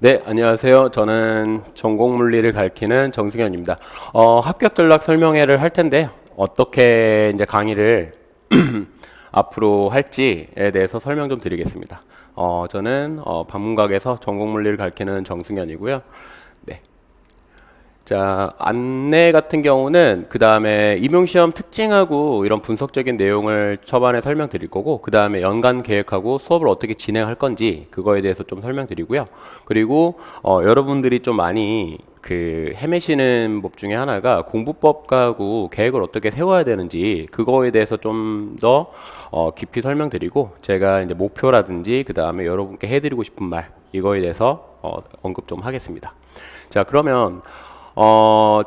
네, 안녕하세요. 저는 전공물리를 가르치는 정승현입니다. 합격 전략 설명회를 할 텐데 어떻게 이제 강의를 앞으로 할지에 대해서 설명 좀 드리겠습니다. 저는 방문각에서 전공물리를 가르치는 정승현이고요. 네. 자, 안내 같은 경우는 그 다음에 임용시험 특징하고 이런 분석적인 내용을 초반에 설명드릴 거고, 그 다음에 연간 계획하고 수업을 어떻게 진행할 건지 그거에 대해서 좀 설명드리고요. 그리고 여러분들이 좀 많이 헤매시는 법 중에 하나가 공부법하고 계획을 어떻게 세워야 되는지 그거에 대해서 좀 더 깊이 설명드리고, 제가 이제 목표라든지 그 다음에 여러분께 해드리고 싶은 말 이거에 대해서 언급 좀 하겠습니다. 자, 그러면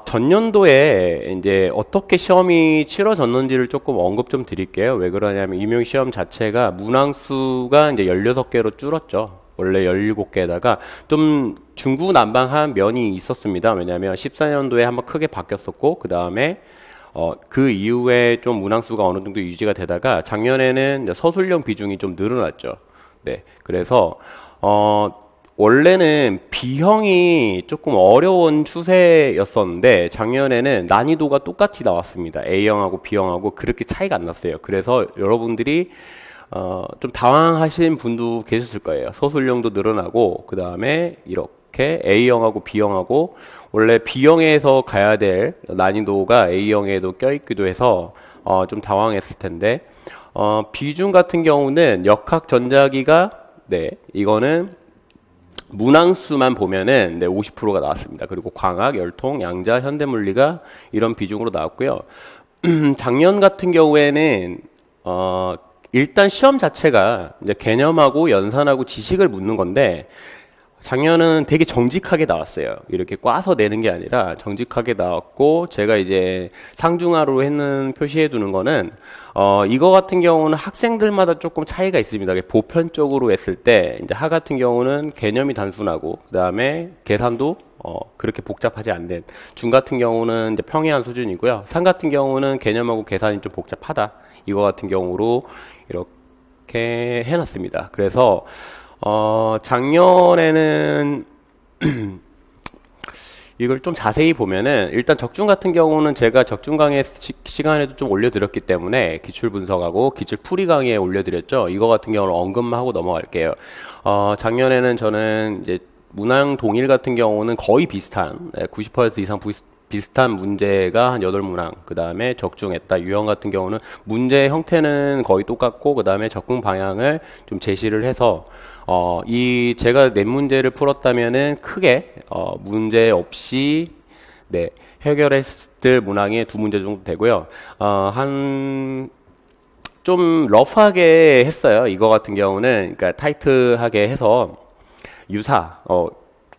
전년도에 이제 어떻게 시험이 치러졌는지를 조금 언급 좀 드릴게요. 왜 그러냐면 임용시험 자체가 문항수가 이제 16개로 줄었죠. 원래 17개에다가 좀 중구난방한 면이 있었습니다. 왜냐하면 14년도에 한번 크게 바뀌었었고, 그 다음에 그 이후에 좀 문항수가 어느 정도 유지가 되다가 작년에는 이제 서술형 비중이 좀 늘어났죠. 네, 그래서 원래는 B형이 조금 어려운 추세였었는데 작년에는 난이도가 똑같이 나왔습니다. A형하고 B형하고 그렇게 차이가 안 났어요. 그래서 여러분들이 좀 당황하신 분도 계셨을 거예요. 서술형도 늘어나고, 그 다음에 이렇게 A형하고 B형하고, 원래 B형에서 가야 될 난이도가 A형에도 껴있기도 해서 좀 당황했을 텐데, 비중 같은 경우는 역학 전자기가, 네, 이거는 문항수만 보면은 50%가 나왔습니다. 그리고 광학, 열통, 양자, 현대물리가 이런 비중으로 나왔고요. 작년 같은 경우에는 일단 시험 자체가 이제 개념하고 연산하고 지식을 묻는 건데, 작년은 되게 정직하게 나왔어요. 이렇게 꽈서 내는 게 아니라 정직하게 나왔고, 제가 이제 상중하로 했는 표시해 두는 거는 이거 같은 경우는 학생들마다 조금 차이가 있습니다. 보편적으로 했을 때 이제 하 같은 경우는 개념이 단순하고, 그 다음에 계산도 그렇게 복잡하지 않는, 중 같은 경우는 이제 평이한 수준이고요. 상 같은 경우는 개념하고 계산이 좀 복잡하다. 이거 같은 경우로 이렇게 해놨습니다. 그래서 작년에는 이걸 좀 자세히 보면은, 일단 적중 같은 경우는 제가 적중 강의 시간에도 좀 올려드렸기 때문에 기출 분석하고 기출 풀이 강의에 올려드렸죠. 이거 같은 경우는 언급만 하고 넘어갈게요. 작년에는 저는 이제 문항 동일 같은 경우는 거의 비슷한 90% 이상 비슷한 문제가 한 8문항, 그 다음에 적중했다. 유형 같은 경우는 문제 형태는 거의 똑같고, 그 다음에 접근 방향을 좀 제시를 해서 제가 낸 문제를 풀었다면은 크게 문제 없이 해결했을 문항이 2문제 정도 되고요. 한 좀 러프하게 했어요. 이거 같은 경우는 그러니까 타이트하게 해서 유사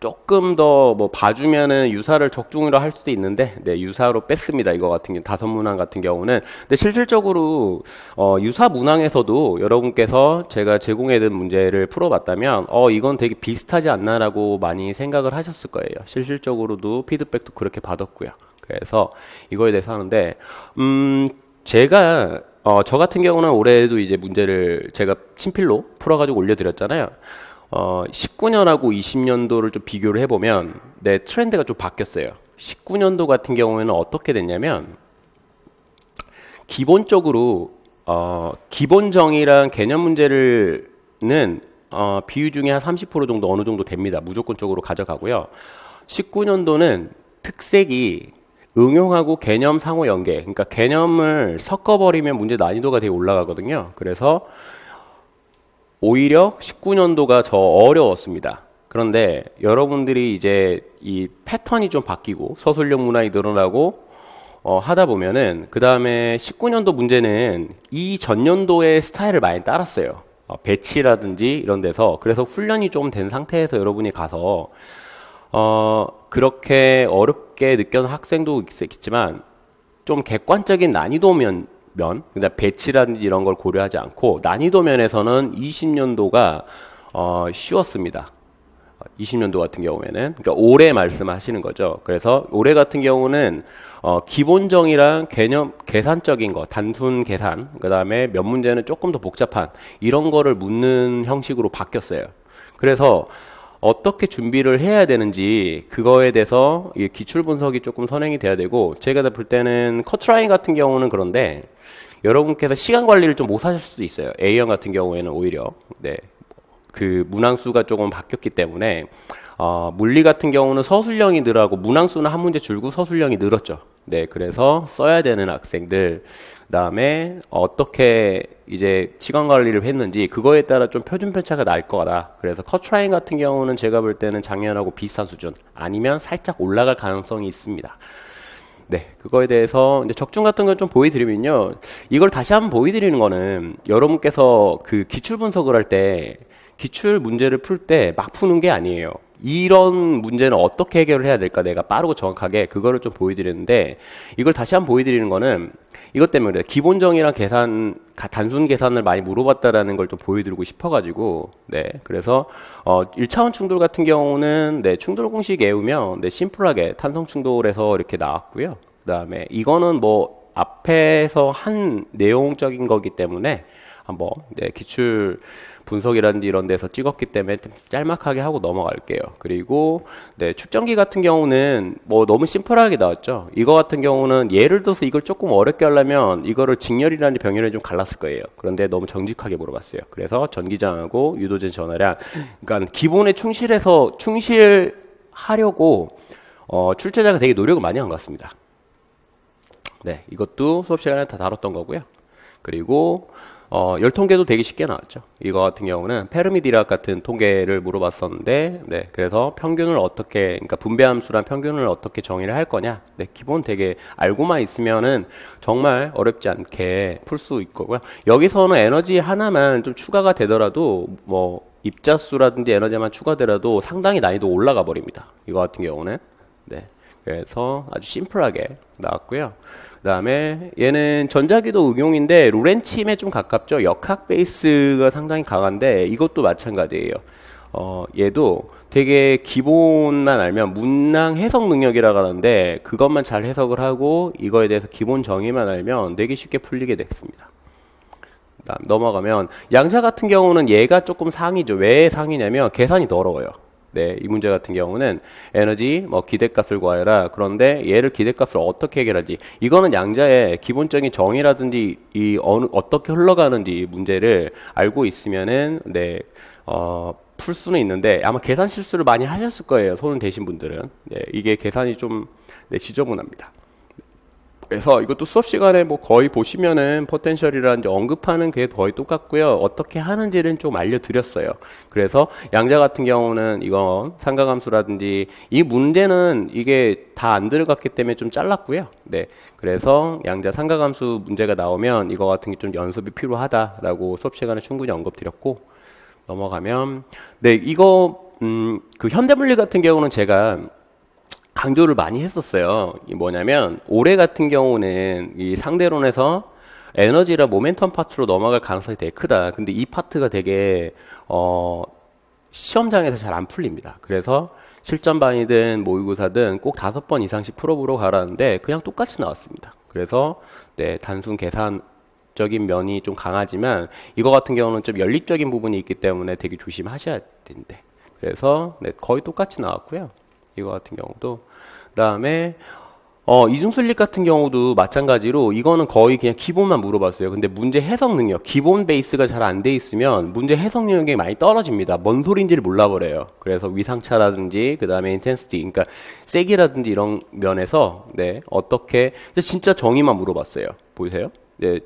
조금 더 뭐 봐주면은 유사를 적중으로 할 수도 있는데, 유사로 뺐습니다. 이거 같은 경우 5문항 같은 경우는. 근데 실질적으로 유사 문항에서도 여러분께서 제가 제공해둔 문제를 풀어봤다면 이건 되게 비슷하지 않나라고 많이 생각을 하셨을 거예요. 실질적으로도 피드백도 그렇게 받았고요. 그래서 이거에 대해서 하는데, 제가 저 같은 경우는 올해도 이제 문제를 제가 친필로 풀어가지고 올려드렸잖아요. 19년하고 20년도를 좀 비교를 해보면 트렌드가 좀 바뀌었어요. 19년도 같은 경우에는 어떻게 됐냐면, 기본적으로 기본정의랑 개념 문제는 비율 중에 한 30% 정도 어느 정도 됩니다. 무조건적으로 가져가고요. 19년도는 특색이 응용하고 개념 상호 연계, 그러니까 개념을 섞어버리면 문제 난이도가 되게 올라가거든요. 그래서 오히려 19년도가 더 어려웠습니다. 그런데 여러분들이 이제 이 패턴이 좀 바뀌고 서술형 문항이 늘어나고 하다 보면은, 그 다음에 19년도 문제는 이 전년도의 스타일을 많이 따랐어요. 배치라든지 이런 데서. 그래서 훈련이 좀 된 상태에서 여러분이 가서 그렇게 어렵게 느꼈는 학생도 있겠지만, 좀 객관적인 난이도면 그다음 배치라든지 이런 걸 고려하지 않고 난이도 면에서는 20년도가 쉬웠습니다. 20년도 같은 경우에는, 그러니까 올해 말씀하시는 거죠. 그래서 올해 같은 경우는 기본정의랑 개념 계산적인 거, 단순 계산, 그다음에 몇 문제는 조금 더 복잡한 이런 거를 묻는 형식으로 바뀌었어요. 그래서 어떻게 준비를 해야 되는지 그거에 대해서 이 기출 분석이 조금 선행이 돼야 되고, 제가 볼 때는 커트라인 같은 경우는 그런데 여러분께서 시간 관리를 좀 못 하실 수도 있어요. A형 같은 경우에는 오히려 그 문항수가 조금 바뀌었기 때문에 물리 같은 경우는 서술형이 늘어가고 문항수는 한 문제 줄고 서술형이 늘었죠. 그래서 써야 되는 학생들, 그다음에 어떻게 이제 시간 관리를 했는지 그거에 따라 좀 표준 편차가 날 거다. 그래서 커트라인 같은 경우는 제가 볼 때는 작년하고 비슷한 수준, 아니면 살짝 올라갈 가능성이 있습니다. 그거에 대해서 이제 적중 같은 걸 좀 보여드리면요. 이걸 다시 한번 보여드리는 거는 여러분께서 그 기출 분석을 할 때, 기출 문제를 풀 때 막 푸는 게 아니에요. 이런 문제는 어떻게 해결을 해야 될까, 내가 빠르고 정확하게 그거를 좀 보여드리는데, 이걸 다시 한번 보여드리는 거는 이것 때문에 그래요. 기본정의랑 계산, 단순 계산을 많이 물어봤다라는 걸 좀 보여드리고 싶어가지고, 그래서 1차원 충돌 같은 경우는 충돌 공식 외우면 심플하게 탄성 충돌에서 이렇게 나왔고요. 그다음에 이거는 뭐 앞에서 한 내용적인 거기 때문에 한번 기출 분석이라든지 이런 데서 찍었기 때문에 좀 짤막하게 하고 넘어갈게요. 그리고 축전기 같은 경우는 뭐 너무 심플하게 나왔죠. 이거 같은 경우는 예를 들어서 이걸 조금 어렵게 하려면 이거를 직렬이라든지 병렬에 좀 갈랐을 거예요. 그런데 너무 정직하게 물어봤어요. 그래서 전기장하고 유도제 전하량, 그러니까 기본에 충실하려고 출제자가 되게 노력을 많이 한 것 같습니다. 이것도 수업 시간에 다 다뤘던 거고요. 그리고 열 통계도 되게 쉽게 나왔죠. 이거 같은 경우는 페르미-디락 같은 통계를 물어봤었는데, 그래서 평균을 어떻게, 그러니까 분배함수란 평균을 어떻게 정의를 할 거냐. 기본 되게 알고만 있으면은 정말 어렵지 않게 풀 수 있고요. 여기서는 에너지 하나만 좀 추가가 되더라도, 뭐 입자수라든지 에너지만 추가되더라도 상당히 난이도 올라가 버립니다. 이거 같은 경우는. 그래서 아주 심플하게 나왔고요. 그 다음에 얘는 전자기도 응용인데 로렌츠임에 좀 가깝죠. 역학 베이스가 상당히 강한데 이것도 마찬가지예요. 얘도 되게 기본만 알면 문항 해석 능력이라고 하는데, 그것만 잘 해석을 하고 이거에 대해서 기본 정의만 알면 되게 쉽게 풀리게 됐습니다. 그다음 넘어가면 양자 같은 경우는 얘가 조금 상이죠. 왜 상이냐면 계산이 더러워요. 이 문제 같은 경우는 에너지 뭐 기대값을 구하라. 그런데 얘를 기대값을 어떻게 해결하지? 이거는 양자의 기본적인 정의라든지 어떻게 흘러가는지 문제를 알고 있으면은 풀 수는 있는데, 아마 계산 실수를 많이 하셨을 거예요. 손을 대신 분들은. 이게 계산이 좀 지저분합니다. 그래서 이것도 수업 시간에 뭐 거의 보시면은 포텐셜이라든지 언급하는 게 거의 똑같고요. 어떻게 하는지는 좀 알려드렸어요. 그래서 양자 같은 경우는 이건 삼각함수라든지 이 문제는 이게 다 안 들어갔기 때문에 좀 잘랐고요. 그래서 양자 삼각함수 문제가 나오면 이거 같은 게 좀 연습이 필요하다라고 수업 시간에 충분히 언급드렸고, 넘어가면 이거 그 현대물리 같은 경우는 제가 강조를 많이 했었어요. 이 뭐냐면 올해 같은 경우는 이 상대론에서 에너지라 모멘텀 파트로 넘어갈 가능성이 되게 크다. 근데 이 파트가 되게 시험장에서 잘 안 풀립니다. 그래서 실전반이든 모의고사든 꼭 5번 이상씩 풀어보러 가라는데 그냥 똑같이 나왔습니다. 그래서 단순 계산적인 면이 좀 강하지만 이거 같은 경우는 좀 연립적인 부분이 있기 때문에 되게 조심하셔야 되는데, 그래서 거의 똑같이 나왔고요. 이거 같은 경우도. 그다음에 이중술립 같은 경우도 마찬가지로 이거는 거의 그냥 기본만 물어봤어요. 근데 문제 해석 능력, 기본 베이스가 잘 안 돼 있으면 문제 해석 능력이 많이 떨어집니다. 뭔 소리인지를 몰라버려요. 그래서 위상차라든지 그다음에 인텐시티, 그러니까 세기라든지 이런 면에서 어떻게 진짜 정의만 물어봤어요. 보이세요?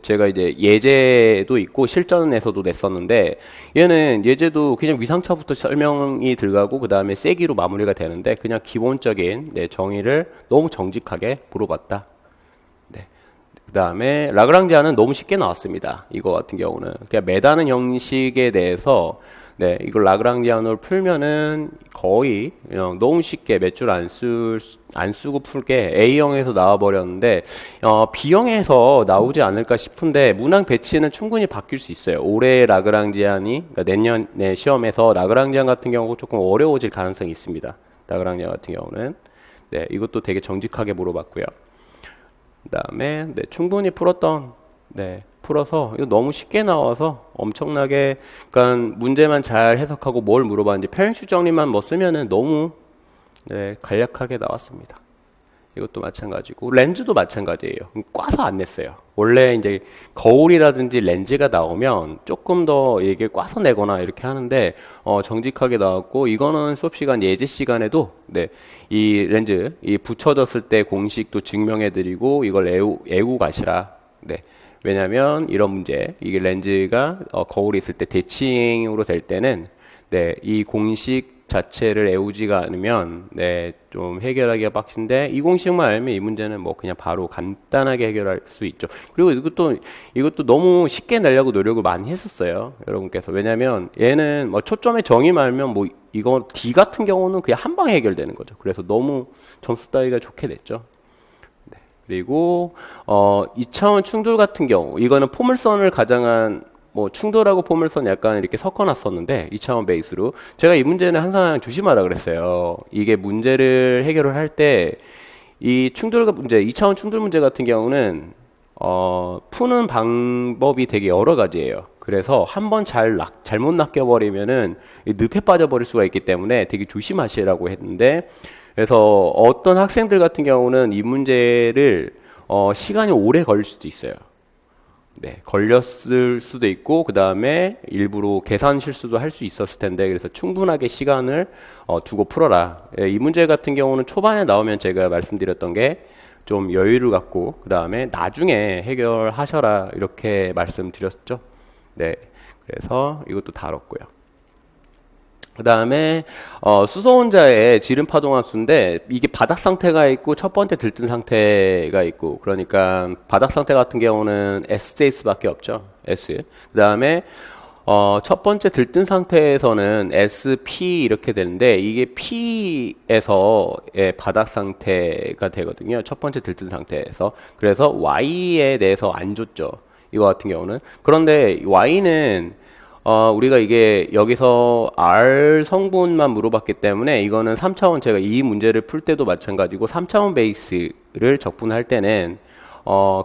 제가 이제 예제도 있고 실전에서도 냈었는데, 얘는 예제도 그냥 위상차부터 설명이 들어가고 그 다음에 세기로 마무리가 되는데 그냥 기본적인 정의를 너무 정직하게 물어봤다. 그 다음에 라그랑지안은 너무 쉽게 나왔습니다. 이거 같은 경우는 그냥 매다는 형식에 대해서 이걸 라그랑지안으로 풀면은 거의 그냥 너무 쉽게 몇 줄 안 쓰고 풀게 A형에서 나와버렸는데, B형에서 나오지 않을까 싶은데 문항 배치는 충분히 바뀔 수 있어요. 올해 라그랑지안이, 그러니까 내년에 시험에서 라그랑지안 같은 경우 조금 어려워질 가능성이 있습니다. 라그랑지안 같은 경우는. 이것도 되게 정직하게 물어봤고요. 그 다음에 충분히 풀었던 네, 풀어서 이거 너무 쉽게 나와서 엄청나게 그러니까 문제만 잘 해석하고 뭘 물어봤는지 평행식 정리만 뭐 쓰면은 너무 네, 간략하게 나왔습니다. 이것도 마찬가지고 렌즈도 마찬가지예요. 꽈서 안 냈어요. 원래 이제 거울이라든지 렌즈가 나오면 조금 더 이게 꽈서 내거나 이렇게 하는데 정직하게 나왔고 이거는 수업 시간 예제 시간에도 네, 이 렌즈 이 붙여졌을 때 공식도 증명해드리고 이걸 외우고 가시라. 네. 왜냐하면 이런 문제 이게 렌즈가 거울이 있을 때 대칭으로 될 때는 네, 이 공식 자체를 외우지가 않으면 네, 좀 해결하기가 빡신데 이 공식만 알면 이 문제는 뭐 그냥 바로 간단하게 해결할 수 있죠. 그리고 이것도 너무 쉽게 내려고 노력을 많이 했었어요. 여러분께서. 왜냐면 얘는 뭐 초점의 정의만 알면 뭐 이거 D 같은 경우는 그냥 한 방에 해결되는 거죠. 그래서 너무 점수 따기가 좋게 됐죠. 네. 그리고 2차원 충돌 같은 경우 이거는 포물선을 가장한 뭐 충돌하고 포물선 약간 이렇게 섞어놨었는데 2차원 베이스로 제가 이 문제는 항상 조심하라 그랬어요. 이게 문제를 해결을 할 때 이 충돌 문제 2차원 충돌 문제 같은 경우는 푸는 방법이 되게 여러 가지예요. 그래서 한번 잘못 낚여버리면은 늪에 빠져버릴 수가 있기 때문에 되게 조심하시라고 했는데 그래서 어떤 학생들 같은 경우는 이 문제를 시간이 오래 걸릴 수도 있어요. 네, 걸렸을 수도 있고 그 다음에 일부러 계산 실수도 할 수 있었을 텐데 그래서 충분하게 시간을 두고 풀어라. 예, 이 문제 같은 경우는 초반에 나오면 제가 말씀드렸던 게 좀 여유를 갖고 그 다음에 나중에 해결하셔라 이렇게 말씀드렸죠. 네, 그래서 이것도 다뤘고요. 그 다음에 수소혼자의 지름 파동 함수인데 이게 바닥 상태가 있고 첫 번째 들뜬 상태가 있고 그러니까 바닥 상태 같은 경우는 SJS밖에 없죠. S. 그 다음에 첫 번째 들뜬 상태에서는 SP 이렇게 되는데 이게 P에서의 바닥 상태가 되거든요. 첫 번째 들뜬 상태에서. 그래서 Y에 대해서 안 줬죠. 이거 같은 경우는. 그런데 Y는 우리가 이게 여기서 R 성분만 물어봤기 때문에 이거는 3차원 제가 이 문제를 풀 때도 마찬가지고 3차원 베이스를 적분할 때는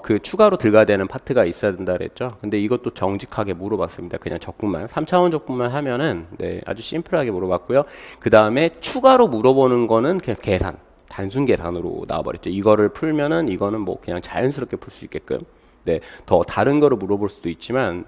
그 추가로 들어가되는 파트가 있어야 된다 그랬죠. 근데 이것도 정직하게 물어봤습니다. 그냥 적분만 3차원 적분만 하면은 네, 아주 심플하게 물어봤고요. 그 다음에 추가로 물어보는 거는 그냥 계산 단순 계산으로 나와버렸죠. 이거를 풀면은 이거는 뭐 그냥 자연스럽게 풀 수 있게끔 네, 더 다른 거를 물어볼 수도 있지만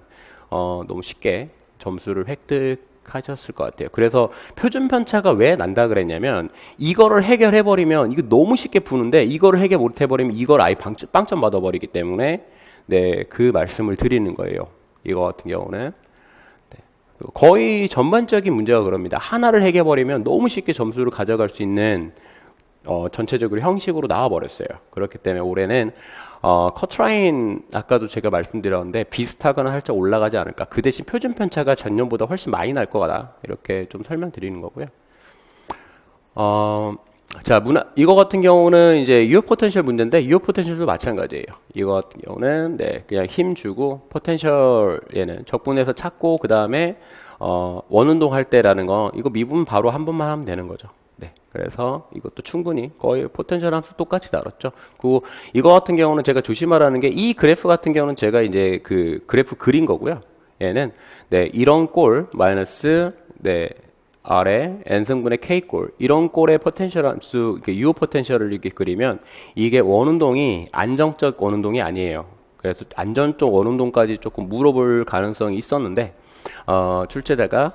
너무 쉽게 점수를 획득하셨을 것 같아요. 그래서 표준 편차가 왜 난다 그랬냐면 이거를 해결해버리면 이거 너무 쉽게 푸는데 이거를 해결 못해버리면 이걸 아예 빵점 받아버리기 때문에 네, 그 말씀을 드리는 거예요. 이거 같은 경우는 네. 거의 전반적인 문제가 그럽니다. 하나를 해결해버리면 너무 쉽게 점수를 가져갈 수 있는 전체적으로 형식으로 나와버렸어요. 그렇기 때문에 올해는 커트라인 아까도 제가 말씀드렸는데 비슷하거나 살짝 올라가지 않을까. 그 대신 표준 편차가 작년보다 훨씬 많이 날 거다. 이렇게 좀 설명드리는 거고요. 자, 이거 같은 경우는 이제 유효 포텐셜 문제인데 유효 포텐셜도 마찬가지예요. 이거 같은 경우는 네, 그냥 힘 주고 포텐셜 얘는 적분해서 찾고 그 다음에 원운동 할 때라는 거 이거 미분 바로 한 번만 하면 되는 거죠. 네, 그래서 이것도 충분히 거의 포텐셜 함수 똑같이 다뤘죠. 그리고 이거 같은 경우는 제가 조심하라는 게 이 그래프 같은 경우는 제가 이제 그 그래프 그린 거고요. 얘는 네, 이런 꼴 마이너스 네, R에 n승분의 K꼴 이런 꼴의 포텐셜 함수 이렇게 유효 포텐셜을 이렇게 그리면 이게 원운동이 안정적 원운동이 아니에요. 그래서 안전적 원운동까지 조금 물어볼 가능성이 있었는데 출제자가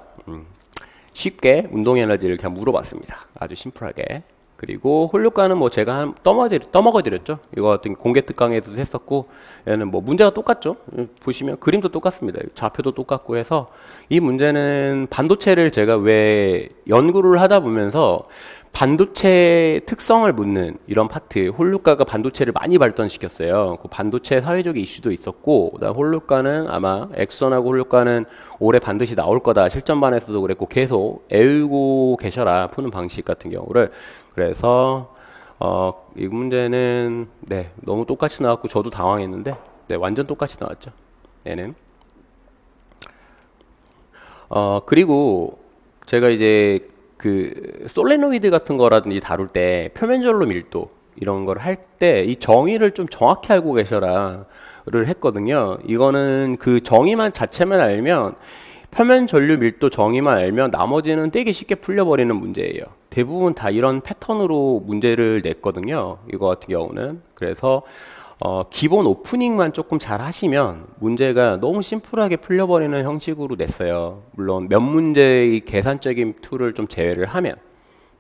쉽게 운동 에너지를 그냥 물어봤습니다. 아주 심플하게. 그리고 홀류가는 뭐 제가 떠먹어드렸죠. 이거 같은 공개 특강에서도 했었고, 얘는 뭐 문제가 똑같죠. 보시면 그림도 똑같습니다. 좌표도 똑같고 해서 이 문제는 반도체를 제가 왜 연구를 하다 보면서 반도체 특성을 묻는 이런 파트, 홀류가가 반도체를 많이 발전시켰어요. 그 반도체 사회적 이슈도 있었고, 그다음 홀류가는 아마 엑선하고 홀류가는 올해 반드시 나올 거다. 실전반에서도 그랬고 계속 애우고 계셔라. 푸는 방식 같은 경우를. 그래서 이 문제는 네, 너무 똑같이 나왔고 저도 당황했는데 네, 완전 똑같이 나왔죠. 얘는. 그리고 제가 이제 그 솔레노이드 같은 거라든지 다룰 때 표면전로 밀도 이런 걸 할 때 이 정의를 좀 정확히 알고 계셔라를 했거든요. 이거는 그 정의만 자체만 알면 표면 전류 밀도 정의만 알면 나머지는 되게 쉽게 풀려버리는 문제예요. 대부분 다 이런 패턴으로 문제를 냈거든요. 이거 같은 경우는. 그래서 기본 오프닝만 조금 잘 하시면 문제가 너무 심플하게 풀려버리는 형식으로 냈어요. 물론 몇 문제의 계산적인 툴을 좀 제외를 하면.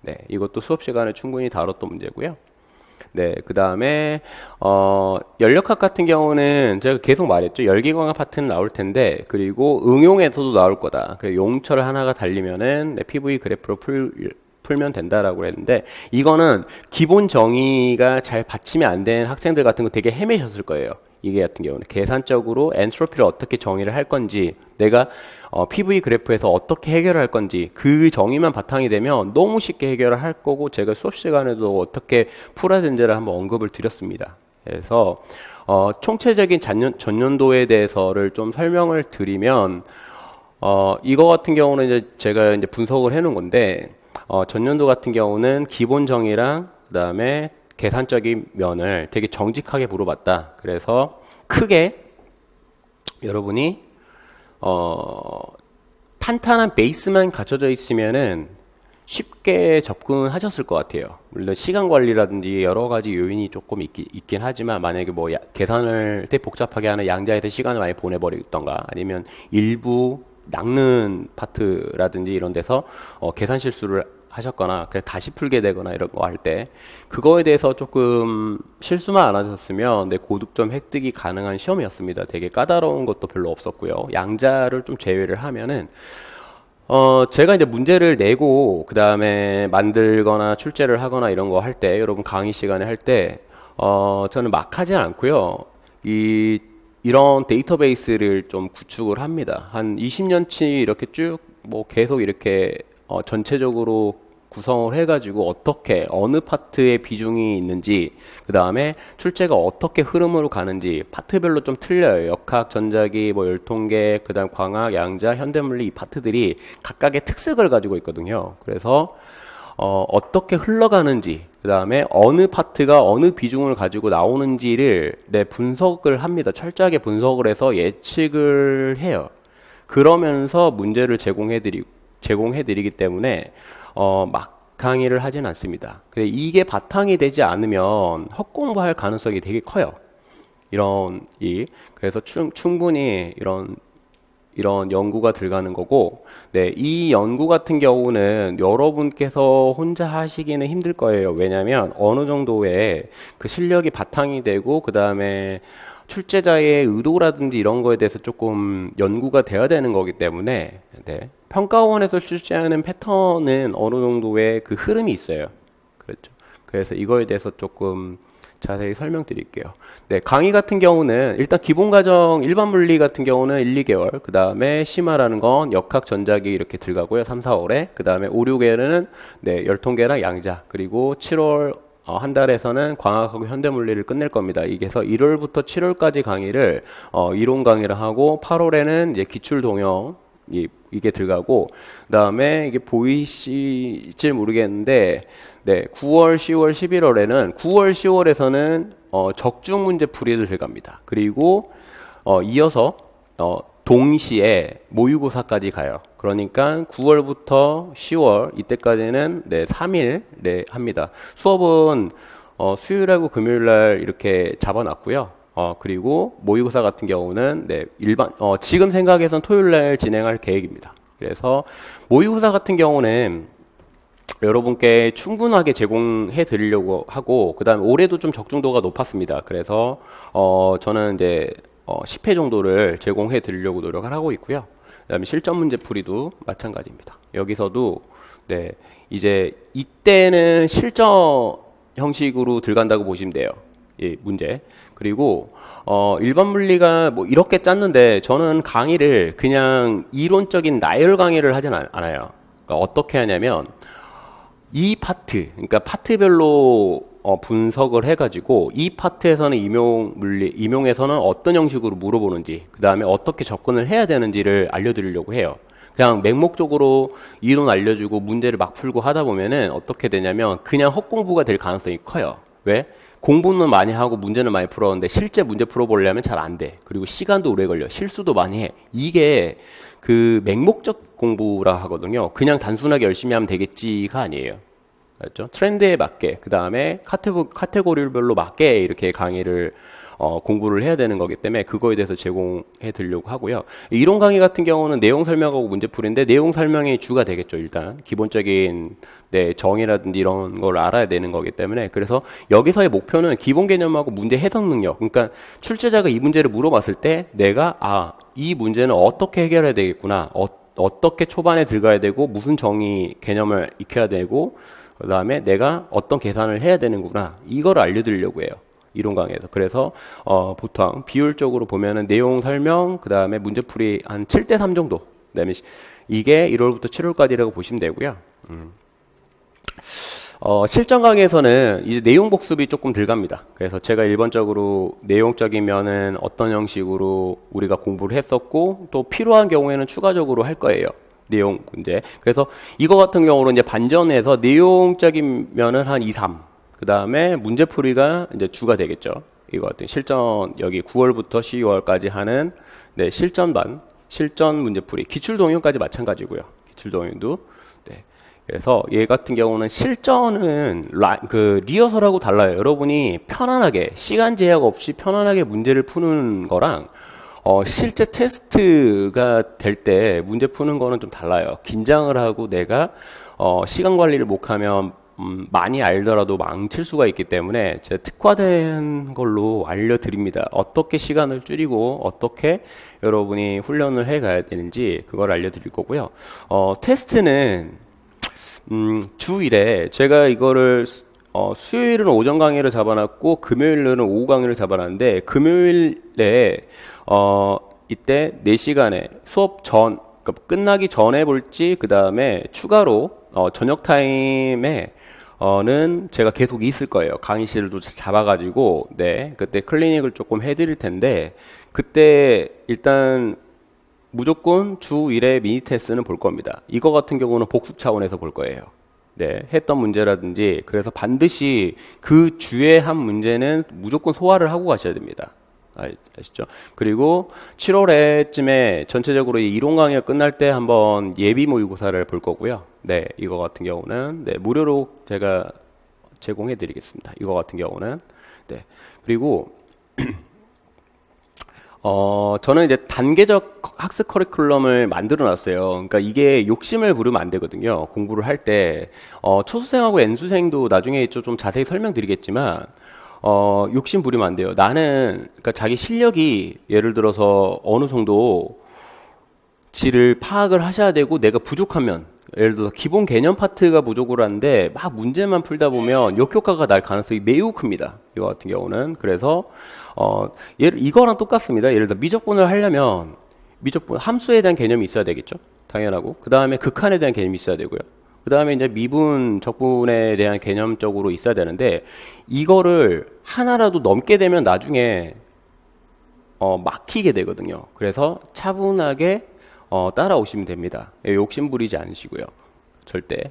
네, 이것도 수업 시간에 충분히 다뤘던 문제고요. 네, 그 다음에 연력학 같은 경우는 제가 계속 말했죠. 열기광학 파트는 나올 텐데, 그리고 응용에서도 나올 거다. 그 용철 하나가 달리면은 PV 그래프로 풀면 된다라고 했는데, 이거는 기본 정의가 잘 받침이 안 되는 학생들 같은 거 되게 헤매셨을 거예요. 이게 같은 경우는 계산적으로 엔트로피를 어떻게 정의를 할 건지, 내가 PV 그래프에서 어떻게 해결할 건지 그 정의만 바탕이 되면 너무 쉽게 해결을 할 거고, 제가 수업 시간에도 어떻게 풀어야 되는지를 한번 언급을 드렸습니다. 그래서 총체적인 전년도에 대해서를 좀 설명을 드리면, 이거 같은 경우는 이제 제가 이제 분석을 해놓은 건데, 전년도 같은 경우는 기본 정의랑 그다음에 계산적인 면을 되게 정직하게 물어봤다. 그래서 크게 여러분이 탄탄한 베이스만 갖춰져 있으면은 쉽게 접근하셨을 것 같아요. 물론 시간 관리라든지 여러 가지 요인이 조금 있긴 하지만, 만약에 뭐 계산을 되게 복잡하게 하는 양자에서 시간을 많이 보내버리던가, 아니면 일부 낚는 파트라든지 이런 데서 계산 실수를 하셨거나 그냥 다시 풀게 되거나 이런 거 할 때, 그거에 대해서 조금 실수만 안 하셨으면 고득점 획득이 가능한 시험이었습니다. 되게 까다로운 것도 별로 없었고요. 양자를 좀 제외를 하면은 제가 이제 문제를 내고 그 다음에 만들거나 출제를 하거나 이런 거 할 때, 여러분 강의 시간에 할 때 저는 막 하지 않고요. 이런 데이터베이스를 좀 구축을 합니다. 한 20년치 이렇게 쭉 뭐 계속 이렇게 전체적으로 구성을 해가지고 어떻게 어느 파트에 비중이 있는지, 그 다음에 출제가 어떻게 흐름으로 가는지 파트별로 좀 틀려요. 역학, 전자기, 뭐 열통계, 그 다음 광학, 양자, 현대물리 이 파트들이 각각의 특색을 가지고 있거든요. 그래서 어떻게 흘러가는지, 그 다음에 어느 파트가 어느 비중을 가지고 나오는지를 분석을 합니다. 철저하게 분석을 해서 예측을 해요. 그러면서 문제를 제공해드리기 때문에 막 강의를 하진 않습니다. 근데 이게 바탕이 되지 않으면 헛공부할 가능성이 되게 커요. 그래서 충분히 이런 연구가 들어가는 거고, 네, 이 연구 같은 경우는 여러분께서 혼자 하시기는 힘들 거예요. 왜냐하면 어느 정도의 그 실력이 바탕이 되고, 그 다음에 출제자의 의도라든지 이런 거에 대해서 조금 연구가 돼야 되는 거기 때문에, 네, 평가원에서 출제하는 패턴은 어느 정도의 그 흐름이 있어요. 그렇죠. 그래서 이거에 대해서 조금 자세히 설명드릴게요. 네, 강의 같은 경우는 일단 기본 과정 일반 물리 같은 경우는 1, 2개월, 그 다음에 심화라는 건 역학, 전자기 이렇게 들어가고요. 3, 4월에. 그 다음에 5, 6개월은 네, 열통계랑 양자, 그리고 7월 한 달에서는 광학하고 현대물리를 끝낼 겁니다. 이게서 1월부터 7월까지 강의를 이론 강의를 하고, 8월에는 이제 기출 동영 이게 들어가고, 그다음에 이게 보이실지 모르겠는데, 네, 9월, 10월, 11월에는 9월, 10월에서는 적중 문제 풀이를 들어갑니다. 그리고 이어서 동시에 모의고사까지 가요. 그러니까 9월부터 10월 이때까지는 네, 3일 네, 합니다. 수업은 수요일하고 금요일날 이렇게 잡아놨고요. 그리고 모의고사 같은 경우는 네, 지금 생각해선 토요일날 진행할 계획입니다. 그래서 모의고사 같은 경우는 여러분께 충분하게 제공해 드리려고 하고, 그 다음에 올해도 좀 적중도가 높았습니다. 그래서 저는 이제 10회 정도를 제공해 드리려고 노력을 하고 있고요. 그 다음에 실전 문제 풀이도 마찬가지입니다. 여기서도 네, 이제 이때는 실전 형식으로 들어간다고 보시면 돼요. 예, 문제. 그리고 일반 물리가 뭐 이렇게 짰는데, 저는 강의를 그냥 이론적인 나열 강의를 하진 않아요. 그러니까 어떻게 하냐면 이 파트, 그러니까 파트별로 분석을 해가지고 이 파트에서는 임용에서는 어떤 형식으로 물어보는지, 그 다음에 어떻게 접근을 해야 되는지를 알려드리려고 해요. 그냥 맹목적으로 이론 알려주고 문제를 막 풀고 하다 보면은 어떻게 되냐면 그냥 헛공부가 될 가능성이 커요. 왜? 공부는 많이 하고 문제는 많이 풀었는데 실제 문제 풀어보려면 잘 안 돼. 그리고 시간도 오래 걸려. 실수도 많이 해. 이게 그 맹목적 공부라 하거든요. 그냥 단순하게 열심히 하면 되겠지가 아니에요. 알죠? 트렌드에 맞게, 그 다음에 카테고리별로 맞게 이렇게 강의를 공부를 해야 되는 거기 때문에 그거에 대해서 제공해 드리려고 하고요. 이론 강의 같은 경우는 내용 설명하고 문제풀이인데 내용 설명이 주가 되겠죠. 일단 기본적인 정의라든지 이런 걸 알아야 되는 거기 때문에 그래서 여기서의 목표는 기본 개념하고 문제 해석 능력. 그러니까 출제자가 이 문제를 물어봤을 때 내가 이 문제는 어떻게 해결해야 되겠구나. 어떻게 초반에 들어가야 되고 무슨 정의 개념을 익혀야 되고 그 다음에 내가 어떤 계산을 해야 되는구나. 이걸 알려드리려고 해요. 이론 강의에서. 그래서 보통 비율적으로 보면은 내용 설명, 그 다음에 문제풀이 한 7대3 정도. 그다음에 이게 1월부터 7월까지라고 보시면 되고요. 실전 강의에서는 이제 내용 복습이 조금 들어갑니다. 그래서 제가 일반적으로 내용적인 면은 어떤 형식으로 우리가 공부를 했었고 또 필요한 경우에는 추가적으로 할 거예요. 내용 문제. 그래서 이거 같은 경우로 이제 반전해서 내용적인 면은 한 2, 3. 그 다음에 문제풀이가 이제 주가 되겠죠. 이거 같은 실전 여기 9월부터 12월까지 하는 실전반, 실전 문제풀이, 기출동영까지 마찬가지고요. 기출동영도. 그래서 얘 같은 경우는 실전은 리허설하고 달라요. 여러분이 편안하게 시간 제약 없이 편안하게 문제를 푸는 거랑 실제 테스트가 될 때 문제 푸는 거는 좀 달라요. 긴장을 하고 내가 시간 관리를 못하면 많이 알더라도 망칠 수가 있기 때문에 제가 특화된 걸로 알려드립니다. 어떻게 시간을 줄이고 어떻게 여러분이 훈련을 해가야 되는지 그걸 알려드릴 거고요. 테스트는 주 1회 제가 이거를 수요일은 오전 강의를 잡아놨고 금요일은 오후 강의를 잡아놨는데 금요일에 이때 4시간에 수업 전 그러니까 끝나기 전에 볼지 그 다음에 추가로 저녁 타임에 는 제가 계속 있을 거예요. 강의실도 잡아가지고 그때 클리닉을 조금 해드릴 텐데 그때 일단 무조건 주 1회 미니 테스트는 볼 겁니다. 이거 같은 경우는 복습 차원에서 볼 거예요. 했던 문제라든지 그래서 반드시 그 주에 한 문제는 무조건 소화를 하고 가셔야 됩니다. 아시죠? 그리고 7월에쯤에 전체적으로 이 이론 강의가 끝날 때 한번 예비 모의고사를 볼 거고요. 이거 같은 경우는 무료로 제가 제공해 드리겠습니다. 이거 같은 경우는 그리고 저는 이제 단계적 학습 커리큘럼을 만들어 놨어요. 그러니까 이게 욕심을 부르면 안 되거든요. 공부를 할 때 초수생하고 N수생도 나중에 좀 자세히 설명드리겠지만 욕심 부리면 안 돼요. 나는 그러니까 자기 실력이 예를 들어서 어느 정도 질을 파악을 하셔야 되고 내가 부족하면 예를 들어서 기본 개념 파트가 부족을 하는데 막 문제만 풀다 보면 역효과가 날 가능성이 매우 큽니다. 이거 같은 경우는. 그래서 이거랑 똑같습니다. 예를 들어 미적분을 하려면 미적분 함수에 대한 개념이 있어야 되겠죠. 당연하고. 그 다음에 극한에 대한 개념이 있어야 되고요. 그 다음에 이제 미분, 적분에 대한 개념적으로 있어야 되는데 이거를 하나라도 넘게 되면 나중에 막히게 되거든요. 그래서 차분하게 따라오시면 됩니다. 욕심 부리지 않으시고요. 절대.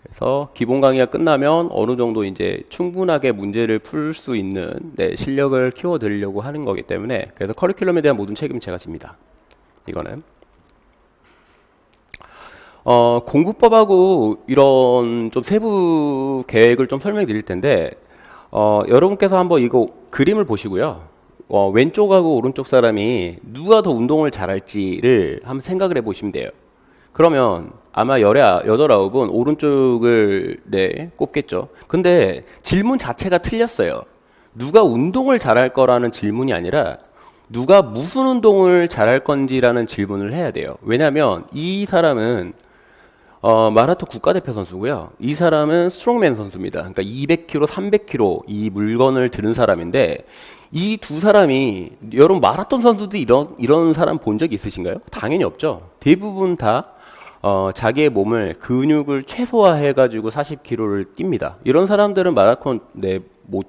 그래서 기본 강의가 끝나면 어느 정도 이제 충분하게 문제를 풀 수 있는 실력을 키워드리려고 하는 거기 때문에 그래서 커리큘럼에 대한 모든 책임은 제가 집니다. 이거는. 공부법하고 이런 좀 세부 계획을 좀 설명드릴 텐데 여러분께서 한번 이거 그림을 보시고요. 왼쪽하고 오른쪽 사람이 누가 더 운동을 잘할지를 한번 생각을 해보시면 돼요. 그러면 아마 8분 오른쪽을 꼽겠죠. 근데 질문 자체가 틀렸어요. 누가 운동을 잘할 거라는 질문이 아니라 누가 무슨 운동을 잘할 건지라는 질문을 해야 돼요. 왜냐하면 이 사람은 마라톤 국가대표 선수고요. 이 사람은 스트롱맨 선수입니다. 그러니까 200kg, 300kg 이 물건을 드는 사람인데 이 두 사람이 여러분 마라톤 선수도 이런 사람 본 적이 있으신가요? 당연히 없죠. 대부분 다 자기의 몸을 근육을 최소화해 가지고 40km를 뜁니다. 이런 사람들은 마라톤 못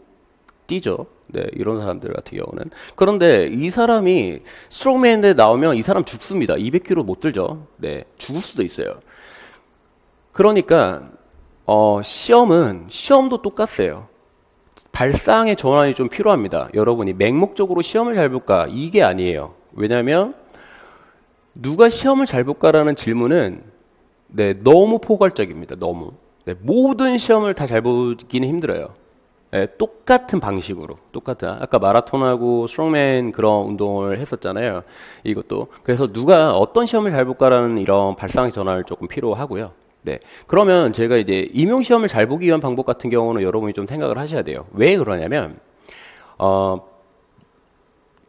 뛰죠. 이런 사람들 같은 경우는. 그런데 이 사람이 스트롱맨에 나오면 이 사람 죽습니다. 200km 못 들죠. 죽을 수도 있어요. 그러니까 시험도 똑같아요. 발상의 전환이 좀 필요합니다. 여러분이 맹목적으로 시험을 잘 볼까? 이게 아니에요. 왜냐하면 누가 시험을 잘 볼까라는 질문은 너무 포괄적입니다. 너무. 모든 시험을 다 잘 보기는 힘들어요. 똑같은 방식으로 똑같은 아까 마라톤하고 스트롱맨 그런 운동을 했었잖아요. 이것도 그래서 누가 어떤 시험을 잘 볼까라는 이런 발상의 전환을 조금 필요하고요. 그러면 제가 이제 임용 시험을 잘 보기 위한 방법 같은 경우는 여러분이 좀 생각을 하셔야 돼요. 왜 그러냐면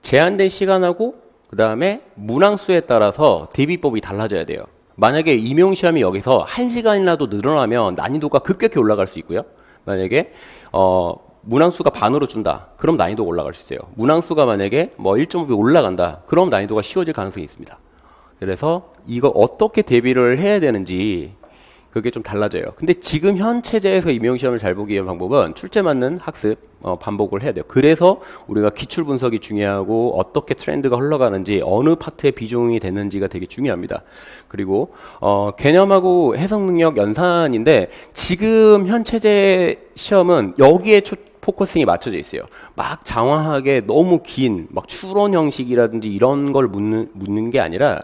제한된 시간하고 그 다음에 문항수에 따라서 대비법이 달라져야 돼요. 만약에 임용 시험이 여기서 1시간이라도 늘어나면 난이도가 급격히 올라갈 수 있고요. 만약에 문항수가 반으로 준다. 그럼 난이도가 올라갈 수 있어요. 문항수가 만약에 뭐 1.5배 올라간다. 그럼 난이도가 쉬워질 가능성이 있습니다. 그래서 이거 어떻게 대비를 해야 되는지 그게 좀 달라져요. 근데 지금 현 체제에서 임용시험을 잘 보기 위한 방법은 출제 맞는 학습 반복을 해야 돼요. 그래서 우리가 기출 분석이 중요하고 어떻게 트렌드가 흘러가는지 어느 파트에 비중이 됐는지가 되게 중요합니다. 그리고 개념하고 해석 능력 연산인데 지금 현 체제 시험은 여기에 포커싱이 맞춰져 있어요. 막 장황하게 너무 긴 막 추론 형식이라든지 이런 걸 묻는 게 아니라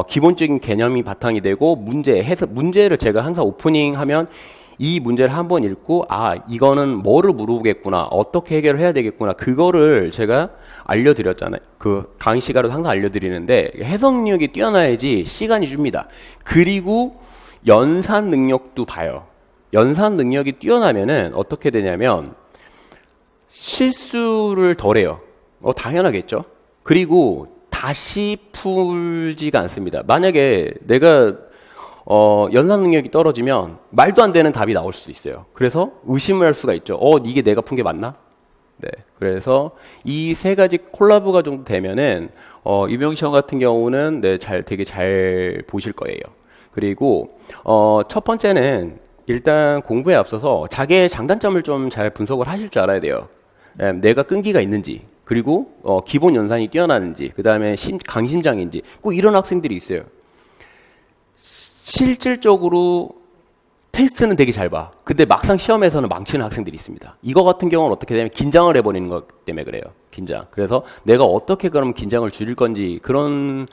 기본적인 개념이 바탕이 되고 문제를 제가 항상 오프닝 하면 이 문제를 한번 읽고 이거는 뭐를 물어보겠구나 어떻게 해결을 해야 되겠구나 그거를 제가 알려드렸잖아요. 그 강의 시간으로 항상 알려드리는데 해석 능력이 뛰어나야지 시간이 줍니다. 그리고 연산 능력도 봐요. 연산 능력이 뛰어나면은 어떻게 되냐면 실수를 덜 해요. 당연하겠죠. 그리고 다시 풀지가 않습니다. 만약에 내가 연산 능력이 떨어지면 말도 안 되는 답이 나올 수 있어요. 그래서 의심을 할 수가 있죠. 이게 내가 푼 게 맞나? 그래서 이 세 가지 콜라보가 정도 되면은 임용시험 같은 경우는 되게 잘 보실 거예요. 그리고 첫 번째는 일단 공부에 앞서서 자기의 장단점을 좀 잘 분석을 하실 줄 알아야 돼요. 내가 끈기가 있는지, 그리고 기본 연산이 뛰어나는지, 그 다음에 강심장인지, 꼭 이런 학생들이 있어요. 실질적으로 테스트는 되게 잘 봐. 근데 막상 시험에서는 망치는 학생들이 있습니다. 이거 같은 경우는 어떻게 되면 긴장을 해버리는 것 때문에 그래요. 긴장. 그래서 내가 어떻게 그럼 긴장을 줄일 건지 그런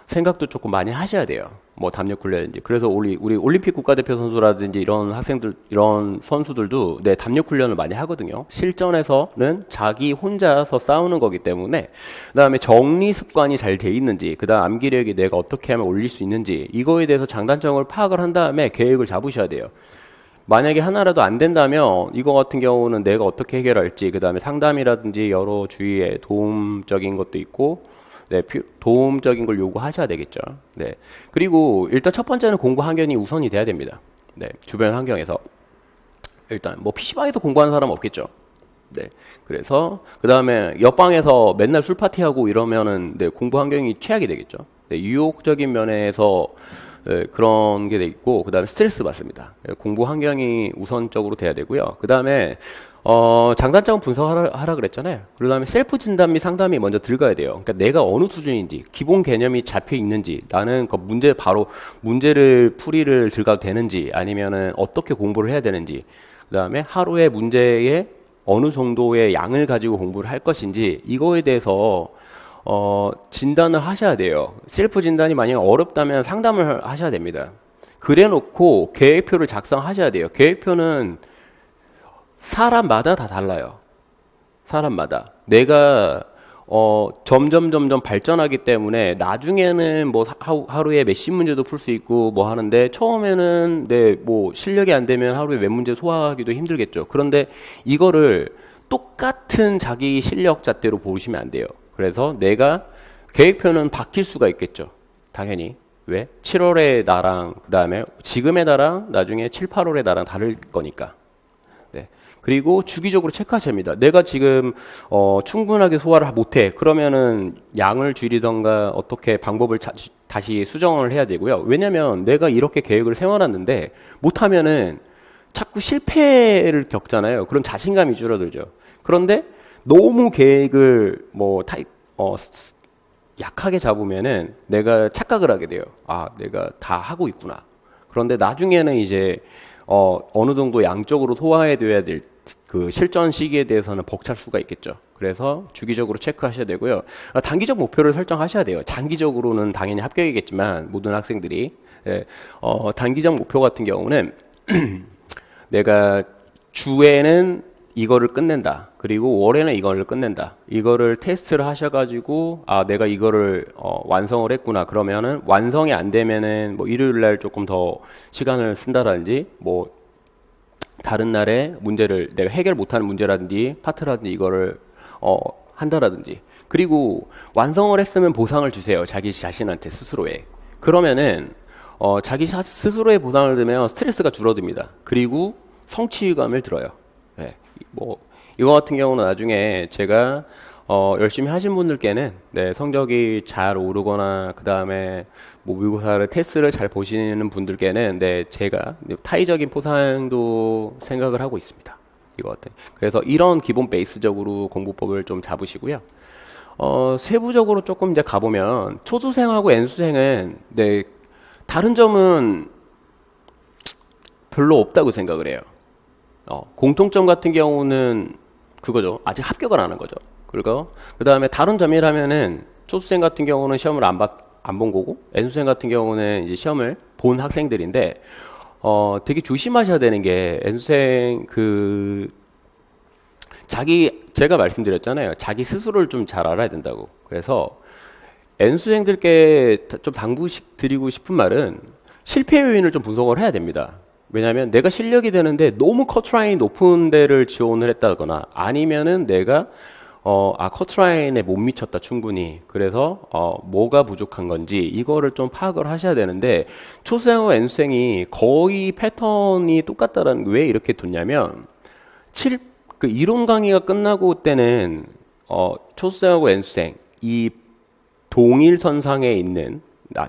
생각도 조금 많이 하셔야 돼요. 뭐 담력 훈련인지. 그래서 우리 올림픽 국가대표 선수라든지 이런 학생들, 이런 선수들도 담력 훈련을 많이 하거든요. 실전에서는 자기 혼자서 싸우는 거기 때문에 그다음에 정리 습관이 잘 돼 있는지, 그다음 암기력이 내가 어떻게 하면 올릴 수 있는지 이거에 대해서 장단점을 파악을 한 다음에 계획을 잡으셔야 돼요. 만약에 하나라도 안 된다면 이거 같은 경우는 내가 어떻게 해결할지, 그다음에 상담이라든지 여러 주위에 도움적인 것도 있고 도움적인 걸 요구하셔야 되겠죠. 그리고 일단 첫 번째는 공부 환경이 우선이 돼야 됩니다. 주변 환경에서 일단 뭐 PC방에서 공부하는 사람 없겠죠. 그래서 그 다음에 옆방에서 맨날 술 파티하고 이러면은 공부 환경이 최악이 되겠죠. 유혹적인 면에서 그런 게 돼 있고, 그 다음에 스트레스 받습니다. 공부 환경이 우선적으로 돼야 되고요. 그 다음에 장단점 분석하라 그랬잖아요. 그 다음에 셀프 진단 및 상담이 먼저 들어가야 돼요. 그러니까 내가 어느 수준인지, 기본 개념이 잡혀 있는지, 나는 그 문제를 풀이를 들어가도 되는지, 아니면은 어떻게 공부를 해야 되는지, 그 다음에 하루에 문제에 어느 정도의 양을 가지고 공부를 할 것인지, 이거에 대해서 진단을 하셔야 돼요. 셀프 진단이 만약에 어렵다면 상담을 하셔야 됩니다. 그래 놓고 계획표를 작성하셔야 돼요. 계획표는 사람마다 다 달라요. 사람마다. 내가 점점 발전하기 때문에 나중에는 뭐 하루에 몇십 문제도 풀 수 있고 뭐 하는데, 처음에는 뭐 실력이 안 되면 하루에 몇 문제 소화하기도 힘들겠죠. 그런데 이거를 똑같은 자기 실력 잣대로 보시면 안 돼요. 그래서 내가 계획표는 바뀔 수가 있겠죠. 당연히. 왜? 7월에 나랑, 그 다음에 지금의 나랑 나중에 7, 8월의 나랑 다를 거니까. 그리고 주기적으로 체크하셔야 합니다. 내가 지금 충분하게 소화를 못해. 그러면은 양을 줄이던가 어떻게 방법을 다시 수정을 해야 되고요. 왜냐면 내가 이렇게 계획을 세워놨는데 못하면은 자꾸 실패를 겪잖아요. 그럼 자신감이 줄어들죠. 그런데 너무 계획을 약하게 잡으면은 내가 착각을 하게 돼요. 내가 다 하고 있구나. 그런데 나중에는 이제 어느 정도 양적으로 소화해둬야 될 그 실전 시기에 대해서는 벅찰 수가 있겠죠. 그래서 주기적으로 체크하셔야 되고요. 단기적 목표를 설정하셔야 돼요. 장기적으로는 당연히 합격이겠지만 모든 학생들이 단기적 목표 같은 경우는 내가 주에는 이거를 끝낸다. 그리고 월에는 이거를 끝낸다. 이거를 테스트를 하셔가지고 내가 이거를 완성을 했구나. 그러면은 완성이 안 되면은 뭐 일요일 날 조금 더 시간을 쓴다든지 뭐 다른 날에 문제를 내가 해결 못하는 문제라든지 파트라든지 이거를 한다라든지. 그리고 완성을 했으면 보상을 주세요. 자기 자신한테 스스로에. 그러면은 자기 스스로의 보상을 들면 스트레스가 줄어듭니다. 그리고 성취감을 들어요. 네. 뭐 이거 같은 경우는 나중에 제가 열심히 하신 분들께는 성적이 잘 오르거나 그 다음에 뭐 모의고사를 테스트를 잘 보시는 분들께는 제가 타의적인 포상도 생각을 하고 있습니다. 이거 같아요. 그래서 이런 기본 베이스적으로 공부법을 좀 잡으시고요. 세부적으로 조금 이제 가보면 초수생하고 N수생은 다른 점은 별로 없다고 생각을 해요. 공통점 같은 경우는 그거죠. 아직 합격을 안 한 거죠. 그리고 그 다음에 다른 점이라면은 초수생 같은 경우는 시험을 안 본 거고 N수생 같은 경우는 이제 시험을 본 학생들인데 되게 조심하셔야 되는 게 N수생 제가 말씀드렸잖아요. 자기 스스로를 좀 잘 알아야 된다고. 그래서 N수생들께 좀 당부드리고 싶은 말은 실패 요인을 좀 분석을 해야 됩니다. 왜냐하면 내가 실력이 되는데 너무 커트라인이 높은 데를 지원을 했다거나 아니면은 내가 커트라인에 못 미쳤다 충분히. 그래서 뭐가 부족한 건지 이거를 좀 파악을 하셔야 되는데 초수생과 N수생이 거의 패턴이 똑같다라는 게 왜 이렇게 뒀냐면 그 이론 강의가 끝나고 때는 초수생하고 N수생 이 동일선상에 있는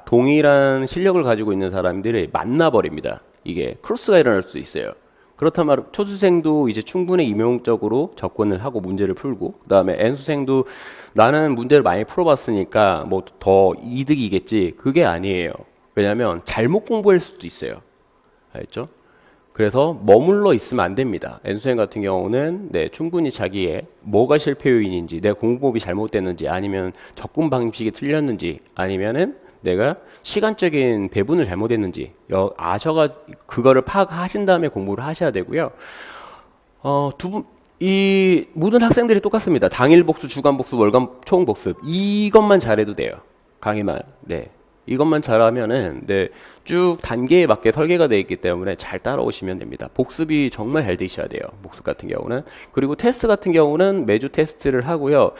동일한 실력을 가지고 있는 사람들이 만나버립니다. 이게 크로스가 일어날 수 있어요. 그렇다면 초수생도 이제 충분히 임용적으로 접근을 하고 문제를 풀고 그 다음에 N수생도 나는 문제를 많이 풀어봤으니까 뭐 더 이득이겠지. 그게 아니에요. 왜냐하면 잘못 공부할 수도 있어요. 알겠죠? 그래서 머물러 있으면 안 됩니다. N수생 같은 경우는 충분히 자기의 뭐가 실패 요인인지 내 공부법이 잘못됐는지 아니면 접근 방식이 틀렸는지 아니면은 내가 시간적인 배분을 잘못했는지 그거를 파악하신 다음에 공부를 하셔야 되고요. 이 모든 학생들이 똑같습니다. 당일 복수, 주간 복수, 월간 총 복습 이것만 잘해도 돼요. 강의만. 이것만 잘하면은 쭉 단계에 맞게 설계가 되어 있기 때문에 잘 따라오시면 됩니다. 복습이 정말 잘 되셔야 돼요. 복습 같은 경우는. 그리고 테스트 같은 경우는 매주 테스트를 하고요.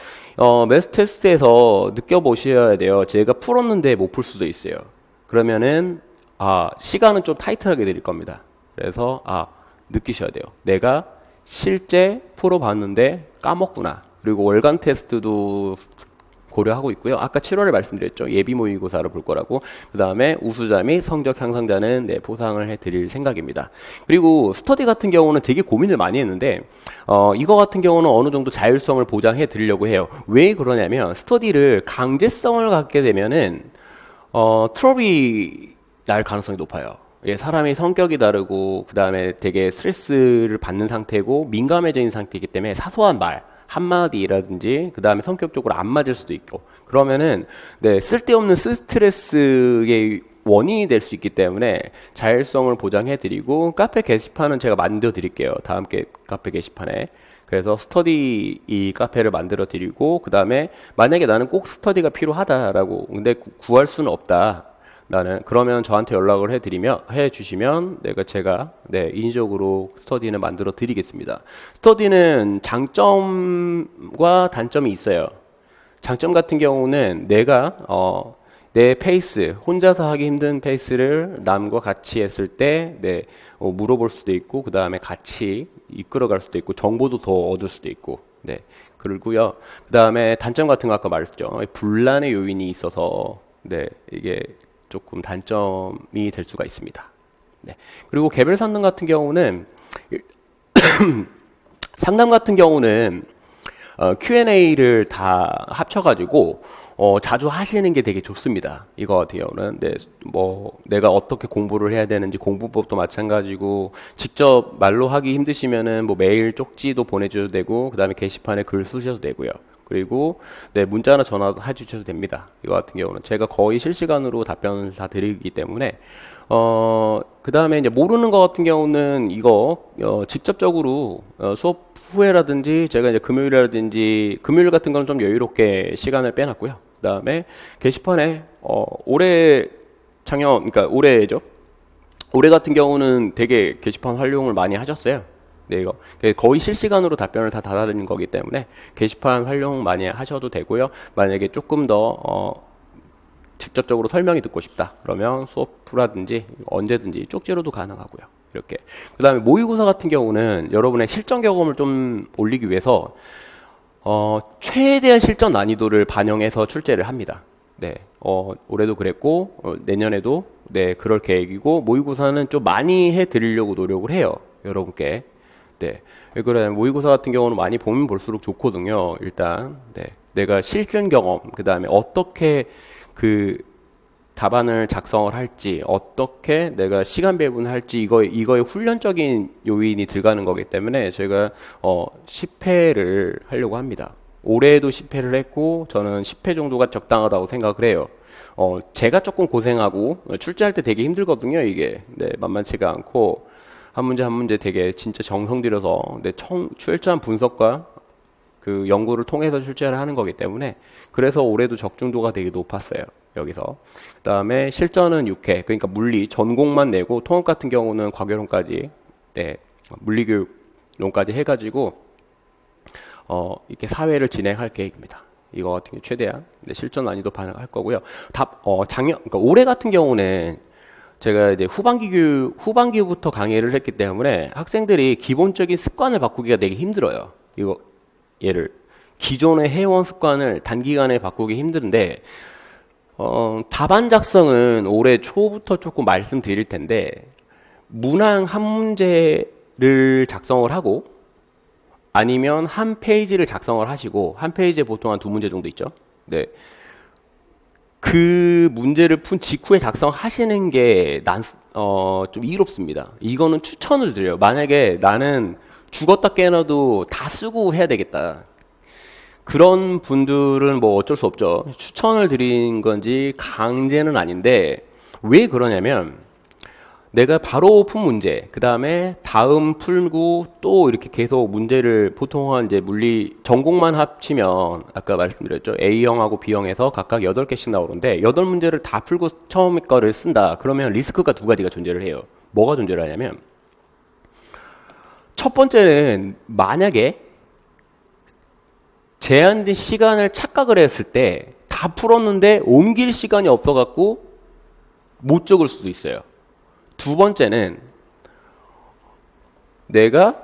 매주 테스트에서 느껴보셔야 돼요. 제가 풀었는데 못 풀 수도 있어요. 그러면은 시간은 좀 타이트하게 드릴 겁니다. 그래서 느끼셔야 돼요. 내가 실제 풀어봤는데 까먹구나. 그리고 월간 테스트도 고려하고 있고요. 아까 7월에 말씀드렸죠. 예비 모의고사를 볼 거라고. 그 다음에 우수자 및 성적 향상자는 포상을 해드릴 생각입니다. 그리고 스터디 같은 경우는 되게 고민을 많이 했는데 이거 같은 경우는 어느 정도 자율성을 보장해 드리려고 해요. 왜 그러냐면 스터디를 강제성을 갖게 되면은 트러블이 날 가능성이 높아요. 사람이 성격이 다르고 그 다음에 되게 스트레스를 받는 상태고 민감해져 있는 상태이기 때문에 사소한 말 한마디라든지 그 다음에 성격적으로 안 맞을 수도 있고 그러면은 쓸데없는 스트레스의 원인이 될 수 있기 때문에 자율성을 보장해 드리고 카페 게시판은 제가 만들어 드릴게요. 다음 카페 게시판에. 그래서 스터디 이 카페를 만들어 드리고 그 다음에 만약에 나는 꼭 스터디가 필요하다라고 근데 구할 수는 없다. 그러면 저한테 연락을 해주시면 제가 인위적으로 스터디는 만들어 드리겠습니다. 스터디는 장점과 단점이 있어요. 장점 같은 경우는 내가 내 페이스, 혼자서 하기 힘든 페이스를 남과 같이 했을 때 물어볼 수도 있고 그 다음에 같이 이끌어갈 수도 있고 정보도 더 얻을 수도 있고 그리고요. 그 다음에 단점 같은 거 아까 말했죠. 분란의 요인이 있어서 이게 조금 단점이 될 수가 있습니다. 그리고 개별 상담 같은 경우는 상담 같은 경우는 Q&A를 다 합쳐가지고 자주 하시는 게 되게 좋습니다. 이거 같은 경우는. 네, 뭐, 내가 어떻게 공부를 해야 되는지 공부법도 마찬가지고, 직접 말로 하기 힘드시면은 뭐 메일 쪽지도 보내주셔도 되고, 그 다음에 게시판에 글 쓰셔도 되고요. 그리고, 네, 문자나 전화도 해주셔도 됩니다. 이거 같은 경우는. 제가 거의 실시간으로 답변을 다 드리기 때문에, 그 다음에 이제 모르는 것 같은 경우는 이거, 직접적으로, 수업 후에라든지 제가 이제 금요일이라든지 금요일 같은 건 좀 여유롭게 시간을 빼놨고요. 그다음에 게시판에 그러니까 올해죠. 올해 같은 경우는 되게 게시판 활용을 많이 하셨어요. 네, 이거 거의 실시간으로 답변을 다 받아드리는 거기 때문에 게시판 활용 많이 하셔도 되고요. 만약에 조금 더 직접적으로 설명이 듣고 싶다 그러면 수업 후라든지 언제든지 쪽지로도 가능하고요. 이렇게. 그 다음에 모의고사 같은 경우는 여러분의 실전 경험을 좀 올리기 위해서 최대한 실전 난이도를 반영해서 출제를 합니다. 네, 올해도 그랬고 내년에도 네 그럴 계획이고 모의고사는 좀 많이 해드리려고 노력을 해요. 여러분께. 네, 그래 모의고사 같은 경우는 많이 보면 볼수록 좋거든요. 일단 네, 내가 실전 경험 그 다음에 어떻게 그 답안을 작성을 할지 어떻게 내가 시간 배분을 할지 이거에 훈련적인 요인이 들어가는 거기 때문에 저희가 10회를 하려고 합니다. 올해도 10회를 했고 저는 10회 정도가 적당하다고 생각을 해요. 제가 조금 고생하고 출제할 때 되게 힘들거든요. 이게 네, 만만치가 않고 한 문제 한 문제 되게 진짜 정성 들여서 철저한 분석과 그 연구를 통해서 출제를 하는 거기 때문에 그래서 올해도 적중도가 되게 높았어요. 여기서. 그 다음에 실전은 6회. 그러니까 물리 전공만 내고 통합 같은 경우는 과교론까지 네, 물리교육론까지 해가지고 이렇게 4회를 진행할 계획입니다. 이거 같은 경우 최대한 네, 실전 난이도 반영할 거고요. 그러니까 올해 같은 경우는 제가 이제 후반기부터 강의를 했기 때문에 학생들이 기본적인 습관을 바꾸기가 되게 힘들어요. 얘를 기존의 해온 습관을 단기간에 바꾸기 힘든데 답안 작성은 올해 초부터 조금 말씀드릴 텐데 문항 한 문제를 작성을 하고 아니면 한 페이지를 작성을 하시고 한 페이지에 보통 한 2문제 정도 있죠. 네. 그 문제를 푼 직후에 작성하시는 게 좀 이롭습니다. 이거는 추천을 드려요. 만약에 나는 죽었다 깨어나도 다 쓰고 해야 되겠다. 그런 분들은 뭐 어쩔 수 없죠. 추천을 드린 건지 강제는 아닌데 왜 그러냐면 내가 바로 푼 문제, 그 다음에 다음 풀고 또 이렇게 계속 문제를 보통은 이제 물리 전공만 합치면 아까 말씀드렸죠. A형하고 B형에서 각각 8개씩 나오는데 8문제를 다 풀고 처음 거를 쓴다. 그러면 리스크가 2가지가 존재를 해요. 뭐가 존재를 하냐면 첫 번째는 만약에 제한된 시간을 착각을 했을 때 다 풀었는데 옮길 시간이 없어갖고 못 적을 수도 있어요. 두 번째는 내가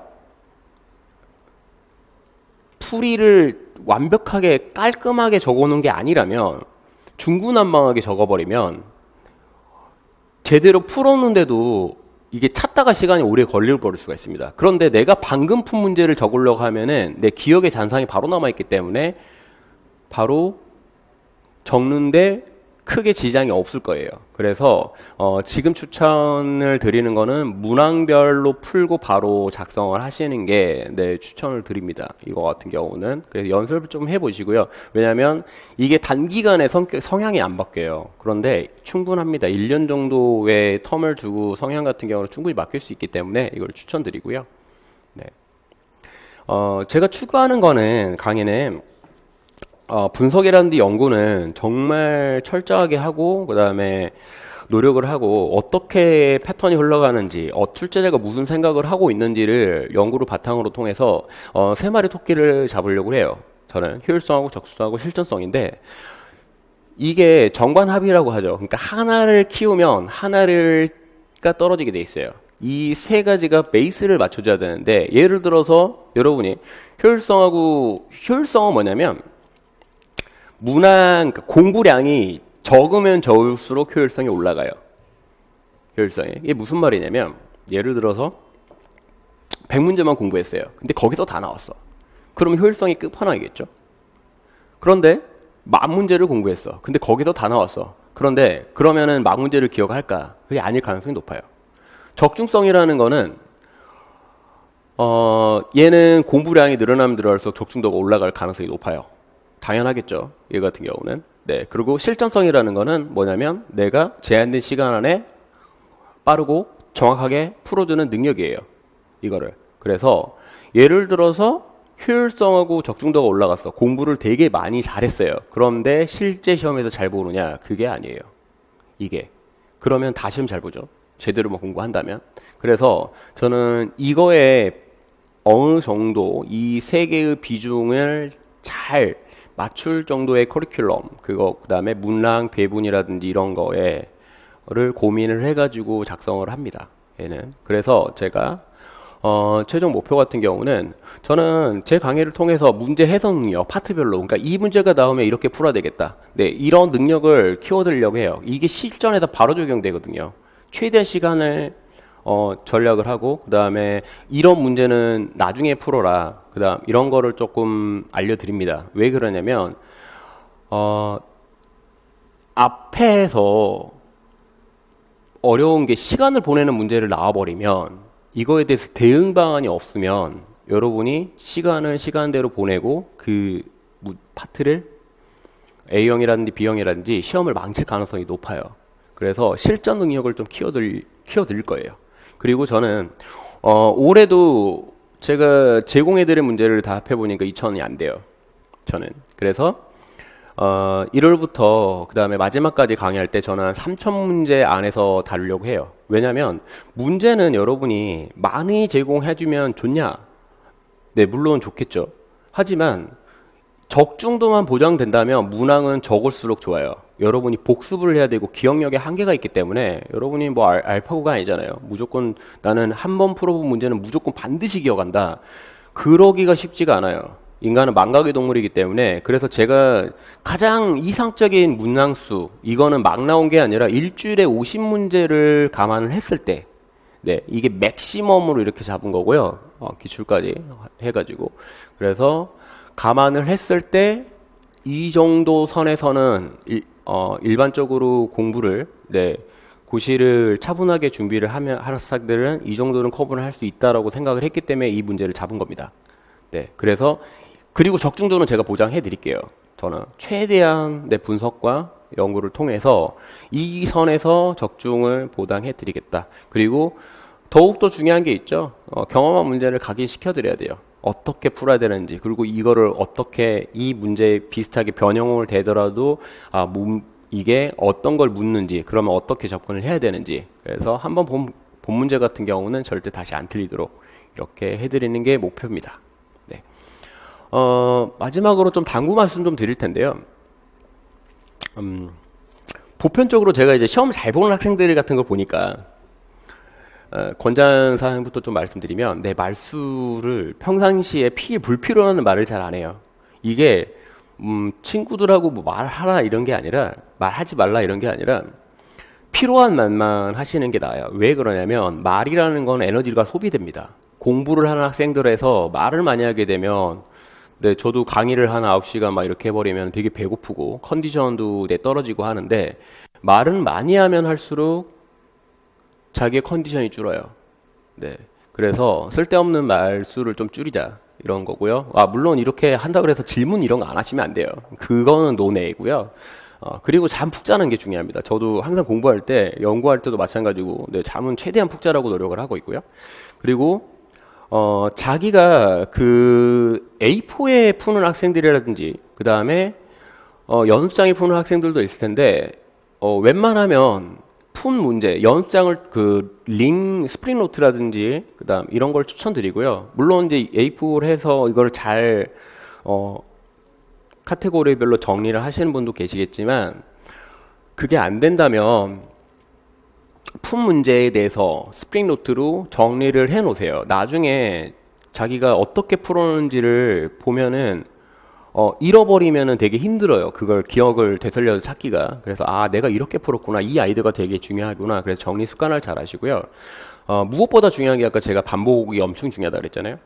풀이를 완벽하게 깔끔하게 적어놓은 게 아니라면 중구난방하게 적어버리면 제대로 풀었는데도 이게 찾다가 시간이 오래 걸릴 수가 있습니다. 그런데 내가 방금 푼 문제를 적으려고 하면은 내 기억의 잔상이 바로 남아있기 때문에 바로 적는데 크게 지장이 없을 거예요. 그래서 지금 추천을 드리는 거는 문항별로 풀고 바로 작성을 하시는 게 네, 추천을 드립니다. 이거 같은 경우는. 그래서 연습을 좀 해보시고요. 왜냐하면 이게 단기간에 성향이 안 바뀌어요. 그런데 충분합니다. 1년 정도의 텀을 두고 성향 같은 경우는 충분히 바뀔 수 있기 때문에 이걸 추천드리고요. 네. 제가 추구하는 거는 강의는 분석이라든지 연구는 정말 철저하게 하고 그 다음에 노력을 하고 어떻게 패턴이 흘러가는지 출제자가 무슨 생각을 하고 있는지를 연구를 바탕으로 통해서 3마리 토끼를 잡으려고 해요. 저는 효율성하고 적수성하고 실전성인데 이게 정반합이라고 하죠. 그러니까 하나를 키우면 하나가 떨어지게 돼 있어요. 이 3가지가 베이스를 맞춰줘야 되는데 예를 들어서 여러분이 효율성은 뭐냐면 문항 공부량이 적으면 적을수록 효율성이 올라가요. 효율성이. 이게 무슨 말이냐면 예를 들어서 100문제만 공부했어요. 근데 거기서 다 나왔어. 그러면 효율성이 끝판왕이겠죠. 그런데 막 문제를 공부했어. 근데 거기서 다 나왔어. 그런데 그러면은 막 문제를 기억할까? 그게 아닐 가능성이 높아요. 적중성이라는 거는 얘는 공부량이 늘어나면 늘어날수록 적중도가 올라갈 가능성이 높아요. 당연하겠죠. 얘 같은 경우는. 네. 그리고 실전성이라는 거는 뭐냐면 내가 제한된 시간 안에 빠르고 정확하게 풀어주는 능력이에요. 이거를. 그래서 예를 들어서 효율성하고 적중도가 올라갔어. 공부를 되게 많이 잘했어요. 그런데 실제 시험에서 잘 보느냐? 그게 아니에요. 이게. 그러면 다 시험 잘 보죠. 제대로만 공부한다면. 그래서 저는 이거에 어느 정도 이 세 개의 비중을 잘 맞출 정도의 커리큘럼, 그다음에 문랑, 배분이라든지 이런 거를 고민을 해가지고 작성을 합니다. 얘는. 그래서 제가 최종 목표 같은 경우는 저는 제 강의를 통해서 문제 해석 능력 파트별로, 그러니까 이 문제가 나오면 이렇게 풀어야 되겠다. 네, 이런 능력을 키워드리려고 해요. 이게 실전에서 바로 적용되거든요. 최대한 시간을 전략을 하고, 그 다음에 이런 문제는 나중에 풀어라. 그 다음 이런 거를 조금 알려드립니다. 왜 그러냐면 앞에서 어려운 게 시간을 보내는 문제를 나와버리면 이거에 대해서 대응 방안이 없으면 여러분이 시간을 시간대로 보내고 그 파트를 A형이라든지 B형이라든지 시험을 망칠 가능성이 높아요. 그래서 실전 능력을 좀 키워드릴 거예요. 그리고 저는 올해도 제가 제공해드린 문제를 다 합해보니까 2,000이 안 돼요. 저는. 그래서 1월부터 그 다음에 마지막까지 강의할 때 저는 한 3,000문제 안에서 다루려고 해요. 왜냐면 문제는 여러분이 많이 제공해주면 좋냐? 네, 물론 좋겠죠. 하지만 적중도만 보장된다면 문항은 적을수록 좋아요. 여러분이 복습을 해야 되고 기억력에 한계가 있기 때문에 여러분이 뭐 알파고가 아니잖아요. 무조건 나는 한 번 풀어본 문제는 무조건 반드시 기억한다. 그러기가 쉽지가 않아요. 인간은 망각의 동물이기 때문에. 그래서 제가 가장 이상적인 문항수, 이거는 막 나온 게 아니라 일주일에 50문제를 감안을 했을 때, 네, 이게 맥시멈으로 이렇게 잡은 거고요. 기출까지 해가지고. 그래서 감안을 했을 때 이 정도 선에서는 일반적으로 공부를, 네, 고시를 차분하게 준비를 하면 학생들은 이 정도는 커버를 할 수 있다라고 생각을 했기 때문에 이 문제를 잡은 겁니다. 네, 그래서 그리고 적중도는 제가 보장해 드릴게요. 저는 최대한 내 분석과 연구를 통해서 이 선에서 적중을 보장해 드리겠다. 그리고 더욱더 중요한 게 있죠. 경험한 문제를 각인시켜 드려야 돼요. 어떻게 풀어야 되는지, 그리고 이거를 어떻게 이 문제에 비슷하게 변형을 되더라도 이게 어떤 걸 묻는지, 그러면 어떻게 접근을 해야 되는지. 그래서 한번 본 문제 같은 경우는 절대 다시 안 틀리도록 이렇게 해드리는 게 목표입니다. 네. 마지막으로 좀 당부 말씀 좀 드릴 텐데요. 보편적으로 제가 이제 시험 잘 보는 학생들 같은 걸 보니까 권장 사항부터 좀 말씀드리면, 내 말수를 평상시에 불필요한 말을 잘 안 해요. 이게 친구들하고 뭐 말하라 이런 게 아니라, 말하지 말라 이런 게 아니라 필요한 말만 하시는 게 나아요. 왜 그러냐면 말이라는 건 에너지가 소비됩니다. 공부를 하는 학생들에서 말을 많이 하게 되면, 네, 저도 강의를 한 9시간 막 이렇게 해버리면 되게 배고프고 컨디션도 떨어지고 하는데, 말은 많이 하면 할수록 자기의 컨디션이 줄어요. 네, 그래서 쓸데없는 말수를 좀 줄이자 이런 거고요. 물론 이렇게 한다 그래서 질문 이런 거 안 하시면 안 돼요. 그거는 논외이고요. 그리고 잠 푹 자는 게 중요합니다. 저도 항상 공부할 때, 연구할 때도 마찬가지고, 네, 잠은 최대한 푹 자라고 노력을 하고 있고요. 그리고 자기가 그 A4에 푸는 학생들이라든지, 그 다음에 연습장에 푸는 학생들도 있을 텐데, 웬만하면 푼 문제, 연습장을 스프링 노트라든지, 그 다음 이런 걸 추천드리고요. 물론 이제 A4를 해서 이걸 잘 카테고리별로 정리를 하시는 분도 계시겠지만, 그게 안 된다면 푼 문제에 대해서 스프링 노트로 정리를 해 놓으세요. 나중에 자기가 어떻게 풀었는지를 보면은 잃어버리면은 되게 힘들어요. 그걸 기억을 되살려서 찾기가. 그래서 내가 이렇게 풀었구나, 이 아이디어가 되게 중요하구나. 그래서 정리 습관을 잘 하시고요. 무엇보다 중요한 게, 아까 제가 반복이 엄청 중요하다 그랬잖아요.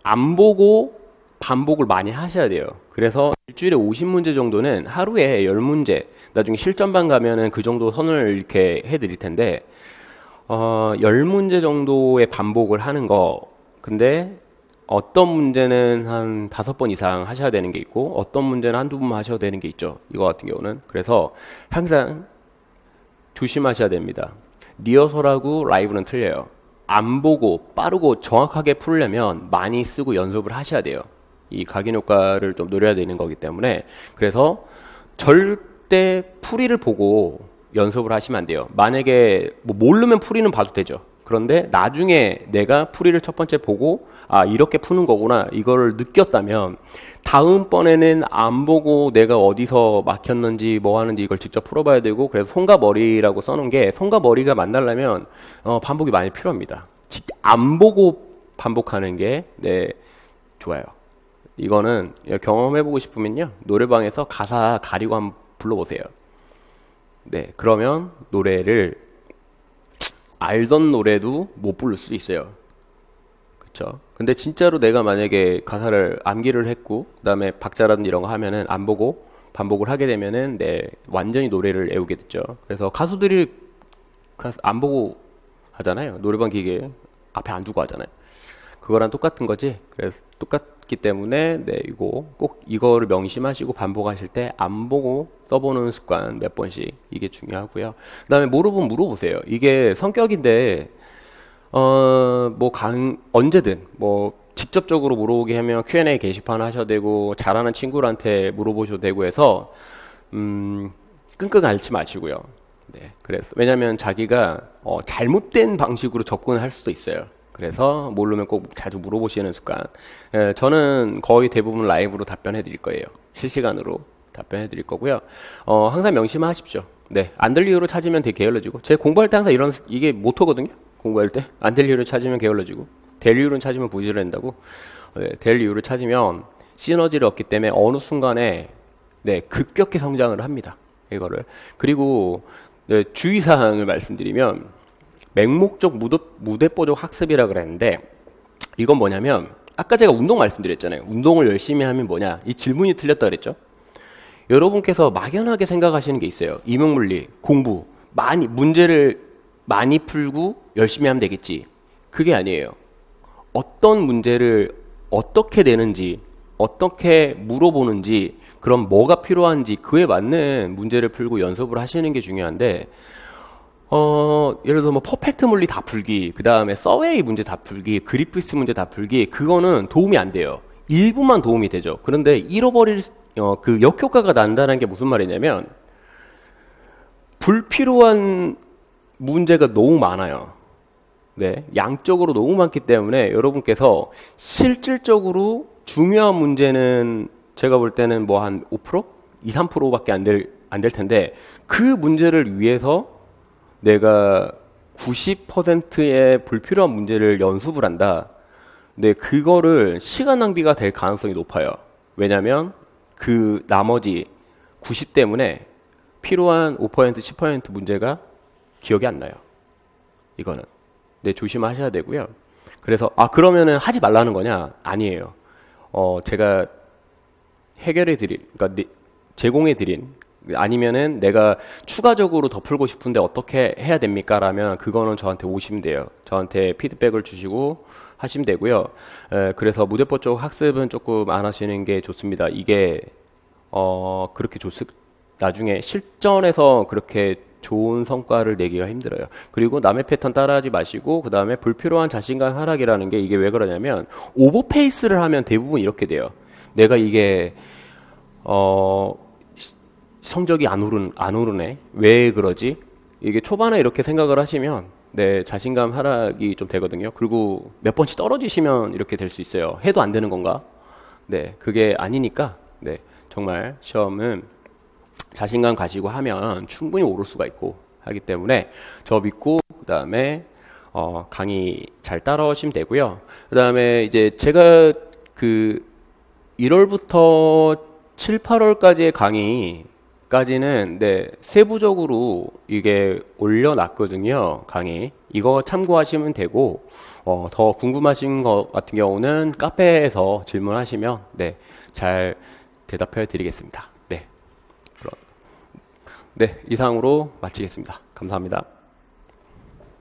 안 보고 반복을 많이 하셔야 돼요. 그래서 일주일에 50문제 정도는 하루에 10문제, 나중에 실전반 가면은 그 정도 선을 이렇게 해드릴 텐데, 10문제 정도의 반복을 하는 거. 근데 어떤 문제는 한 5번 이상 하셔야 되는 게 있고, 어떤 문제는 한두 번만 하셔야 되는 게 있죠. 이거 같은 경우는. 그래서 항상 조심하셔야 됩니다. 리허설하고 라이브는 틀려요. 안 보고 빠르고 정확하게 풀려면 많이 쓰고 연습을 하셔야 돼요. 이 각인 효과를 좀 노려야 되는 거기 때문에. 그래서 절대 풀이를 보고 연습을 하시면 안 돼요. 만약에 뭐 모르면 풀이는 봐도 되죠. 그런데 나중에 내가 풀이를 첫 번째 보고 아 이렇게 푸는 거구나 이거를 느꼈다면 다음번에는 안 보고 내가 어디서 막혔는지 뭐 하는지 이걸 직접 풀어봐야 되고, 그래서 손과 머리라고 써놓은 게 손과 머리가 만나려면 반복이 많이 필요합니다. 안 보고 반복하는 게 좋아요. 이거는 경험해보고 싶으면요 노래방에서 가사 가리고 한번 불러보세요. 네, 그러면 노래를 알던 노래도 못 부를 수 있어요. 그쵸? 근데 진짜로 내가 만약에 가사를 암기를 했고 그다음에 박자라든지 이런 거 하면은 안 보고 반복을 하게 되면은 완전히 노래를 애우게 됐죠. 그래서 가수들이 안 보고 하잖아요. 노래방 기계 앞에 안 두고 하잖아요. 그거랑 똑같은 거지. 그래서 똑같기 때문에 이거 꼭 이거를 명심하시고 반복하실 때 안 보고 써보는 습관 몇 번씩 이게 중요하고요. 그다음에 물어보면 물어보세요. 이게 성격인데 언제든 직접적으로 물어보게 하면 Q&A 게시판 하셔도 되고 잘하는 친구한테 물어보셔도 되고 해서 끙끙 앓지 마시고요. 네, 그래서 왜냐하면 자기가 잘못된 방식으로 접근할 수도 있어요. 그래서 모르면 꼭 자주 물어보시는 습관. 저는 거의 대부분 라이브로 답변해 드릴 거예요. 실시간으로 답변해 드릴 거고요. 항상 명심하십시오. 네, 안 될 이유로 찾으면 되게 게을러지고, 제 공부할 때 항상 이게 모토거든요. 공부할 때 안 될 이유를 찾으면 게을러지고, 될 이유를 찾으면 부지런한다고. 될 이유를 찾으면 시너지를 얻기 때문에 어느 순간에 급격히 성장을 합니다. 이거를. 그리고 주의사항을 말씀드리면 맹목적 무대뽀적 학습이라 그랬는데, 이건 뭐냐면 아까 제가 운동 말씀드렸잖아요. 운동을 열심히 하면 뭐냐, 이 질문이 틀렸다 그랬죠. 여러분께서 막연하게 생각하시는 게 있어요. 이명물리 공부 문제를 많이 풀고 열심히 하면 되겠지. 그게 아니에요. 어떤 문제를 어떻게 내는지, 어떻게 물어보는지, 그럼 뭐가 필요한지 그에 맞는 문제를 풀고 연습을 하시는 게 중요한데, 예를 들어서 퍼펙트 물리 다 풀기, 그 다음에 서웨이 문제 다 풀기, 그리피스 문제 다 풀기, 그거는 도움이 안 돼요. 일부만 도움이 되죠. 그런데 잃어버릴 그 역효과가 난다는 게 무슨 말이냐면, 불필요한 문제가 너무 많아요. 네, 양적으로 너무 많기 때문에 여러분께서 실질적으로 중요한 문제는 제가 볼 때는 한 5%? 2, 3%밖에 안 될 텐데, 그 문제를 위해서 내가 90%의 불필요한 문제를 연습을 한다. 근데 그거를 시간 낭비가 될 가능성이 높아요. 왜냐면 그 나머지 90 때문에 필요한 5%, 10% 문제가 기억이 안 나요. 이거는. 조심하셔야 되고요. 그래서 그러면은 하지 말라는 거냐? 아니에요. 제가 그러니까 제공해 드린, 아니면은 내가 추가적으로 더 풀고 싶은데 어떻게 해야 됩니까? 라면 그거는 저한테 오시면 돼요. 저한테 피드백을 주시고 하시면 되고요. 그래서 무대뽀 쪽 학습은 조금 안 하시는 게 좋습니다. 이게 그렇게 나중에 실전에서 그렇게 좋은 성과를 내기가 힘들어요. 그리고 남의 패턴 따라하지 마시고, 그 다음에 불필요한 자신감 하락이라는 게, 이게 왜 그러냐면 오버페이스를 하면 대부분 이렇게 돼요. 내가 이게 성적이 안 오르네. 왜 그러지? 이게 초반에 이렇게 생각을 하시면 자신감 하락이 좀 되거든요. 그리고 몇 번씩 떨어지시면 이렇게 될 수 있어요. 해도 안 되는 건가? 그게 아니니까 정말 시험은 자신감 가지고 하면 충분히 오를 수가 있고 하기 때문에 저 믿고, 그 다음에 강의 잘 따라오시면 되고요. 그 다음에 이제 제가 1월부터 7, 8월까지의 강의까지는 세부적으로 이게 올려놨거든요. 강의. 이거 참고하시면 되고, 더 궁금하신 것 같은 경우는 카페에서 질문하시면, 네, 잘 대답해 드리겠습니다. 네. 네, 이상으로 마치겠습니다. 감사합니다.